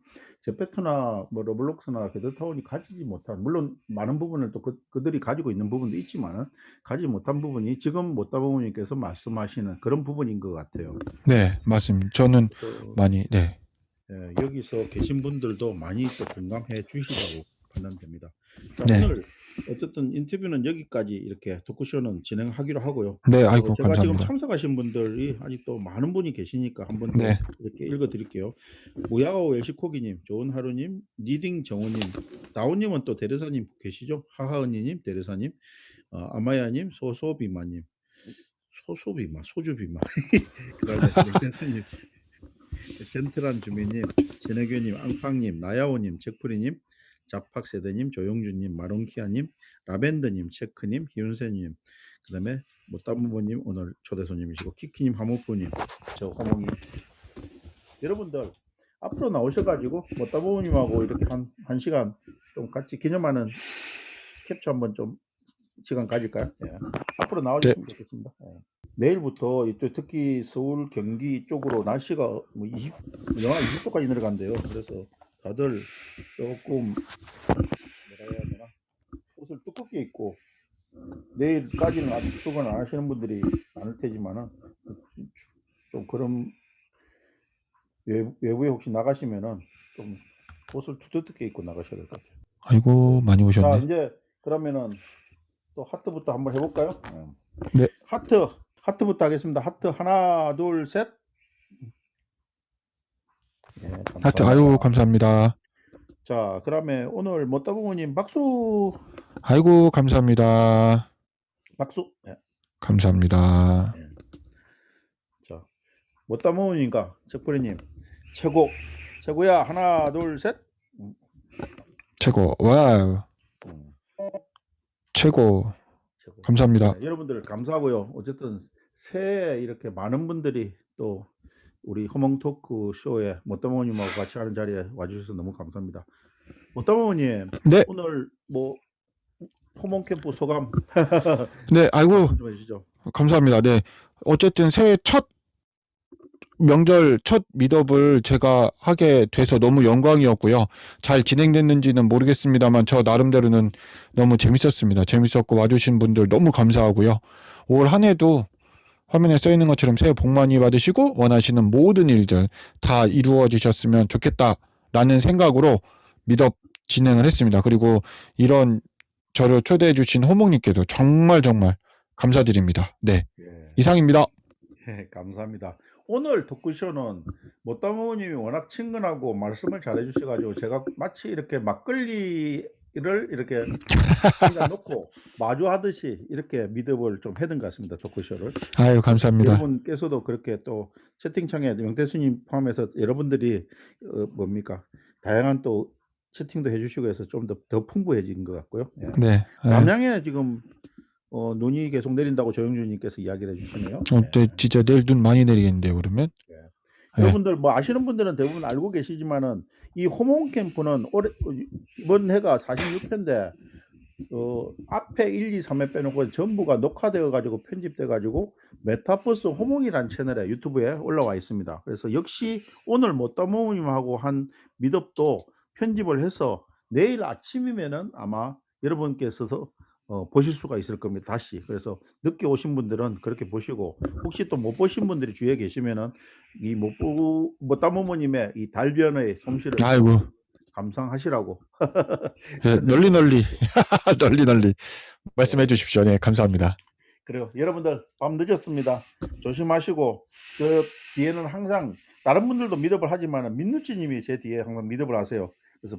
제페토나 뭐 러블록스나 게더타운이 가지지 못한 물론 많은 부분을 또 그들이 가지고 있는 부분도 있지만 가지지 못한 부분이 지금 모따부모님께서 말씀하시는 그런 부분인 것 같아요. 네, 맞습니다. 저는 많이 네. 여기서 계신 분들도 많이 또 공감해 주시라고 판단됩니다. 자, 네. 오늘 어쨌든 인터뷰는 여기까지 이렇게 토크쇼는 진행하기로 하고요. 네, 아이고 제가 감사합니다. 지금 참석하신 분들이 아직 또 많은 분이 계시니까 한번 더 네. 이렇게 읽어드릴게요. 무야호 웰시코기님, 좋은 하루님, 니딩 정우님, 다운님은 또 대리사님 계시죠? 하하언니님, 대리사님, 아마야님, 소소비마님, 소소비마, 소주비마, 그다음에 넥센스님, 젠틀한 주민님, 진혜교님, 앙팡님, 나야오님, 잭프리님, 잡학세대님, 조용준님, 마롱키아님, 라벤더님, 체크님, 희윤세님, 그 다음에 모따부모님 오늘 초대 손님이시고 키키님, 하모프님, 저 호몽이 여러분들 앞으로 나오셔가지고 모따부모님하고 이렇게 한 시간 좀 같이 기념하는 캡처 한번 좀 시간 가질까요? 예. 앞으로 나와주시면 좋겠습니다. 예. 내일부터 또 특히 서울, 경기 쪽으로 날씨가 뭐 영하 20도까지 내려간대요. 그래서 다들 조금 뭐라 해야 되나 옷을 두껍게 입고 내일까지는 아직 출근 안 하시는 분들이 많을 테지만은 좀 그런 외부에 혹시 나가시면은 좀 옷을 두껍게 입고 나가셔야 될 것 같아요. 아이고 많이 자, 오셨네. 이제 그러면은 또 하트부터 한번 해볼까요? 네. 하트부터 하겠습니다. 하트 하나, 둘, 셋. 네, 하트 아유 감사합니다. 자, 그러면 오늘 모따부모님 박수. 아이고 감사합니다. 박수. 네. 감사합니다. 네. 자, 모따부모님과 척부리님 최고야. 하나, 둘, 셋. 최고. 와우. 최고. 최고. 감사합니다. 네, 여러분들 감사하고요. 어쨌든 새해 이렇게 많은 분들이 또 우리 허멍 토크 쇼에 못다모님하고 같이 하는 자리에 와주셔서 너무 감사합니다. 못다모님 네, 오늘 뭐 허멍 캠프 소감 네, 아이고, 말씀 좀 해주시죠. 감사합니다. 네, 어쨌든 새해 첫 명절 첫 미더블 제가 하게 돼서 너무 영광이었고요. 잘 진행됐는지는 모르겠습니다만 저 나름대로는 너무 재밌었습니다. 재밌었고 와주신 분들 너무 감사하고요. 올 한 해도 화면에 써 있는 것처럼 새해 복 많이 받으시고 원하시는 모든 일들 다 이루어지셨으면 좋겠다라는 생각으로 미더 진행을 했습니다. 그리고 이런 저를 초대해 주신 호목님께도 정말 감사드립니다. 네, 예. 이상입니다. 네, 감사합니다. 오늘 토크쇼는 못다모님이 워낙 친근하고 말씀을 잘해주셔가지고 제가 마치 이렇게 막걸리를 이렇게 한잔 놓고 마주하듯이 이렇게 미드볼 좀 해둔 것 같습니다. 토크쇼를. 아유, 감사합니다. 여러분께서도 그렇게 또 채팅창에 명태수님 포함해서 여러분들이 뭡니까 다양한 또 채팅도 해주시고 해서 좀 더 풍부해진 것 같고요. 예. 네. 남양에 지금 눈이 계속 내린다고 조영준님께서 이야기를 해주시네요. 네, 진짜 내일 눈 많이 내리겠는데요, 그러면? 네. 여러분들 뭐 아시는 분들은 대부분 알고 계시지만은 이 호몽 캠프는 이번 해가 46회인데 앞에 1, 2, 3회 빼놓고 전부가 녹화되어 가지고 편집돼 가지고 메타버스 호몽이라는 채널에 유튜브에 올라와 있습니다. 그래서 역시 오늘 못다모님하고 한 미덥도 편집을 해서 내일 아침이면은 아마 여러분께서 보실 수가 있을 겁니다. 다시. 그래서 늦게 오신 분들은 그렇게 보시고 혹시 또 못 보신 분들이 주위에 계시면은 이 못다모님의 이 달변의 솜씨를 아이고, 감상하시라고. 네, 널리 널리 말씀해 주십시오. 네, 감사합니다. 그래요. 여러분들 밤 늦었습니다. 조심하시고 저 뒤에는 항상 다른 분들도 미더블 하지만 민누찌님이 제 뒤에 항상 미더블 하세요. 그래서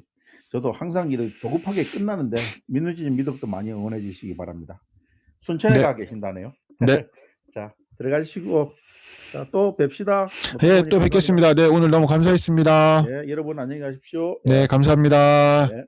저도 항상 이렇게 조급하게 끝나는데 민누찌님 미더블도 많이 응원해 주시기 바랍니다. 순천에 네. 가 계신다네요. 네. 자 들어가시고 자, 또 뵙시다. 네, 또 뵙겠습니다. 네, 오늘 너무 감사했습니다. 네, 여러분 안녕히 가십시오. 네, 감사합니다. 네.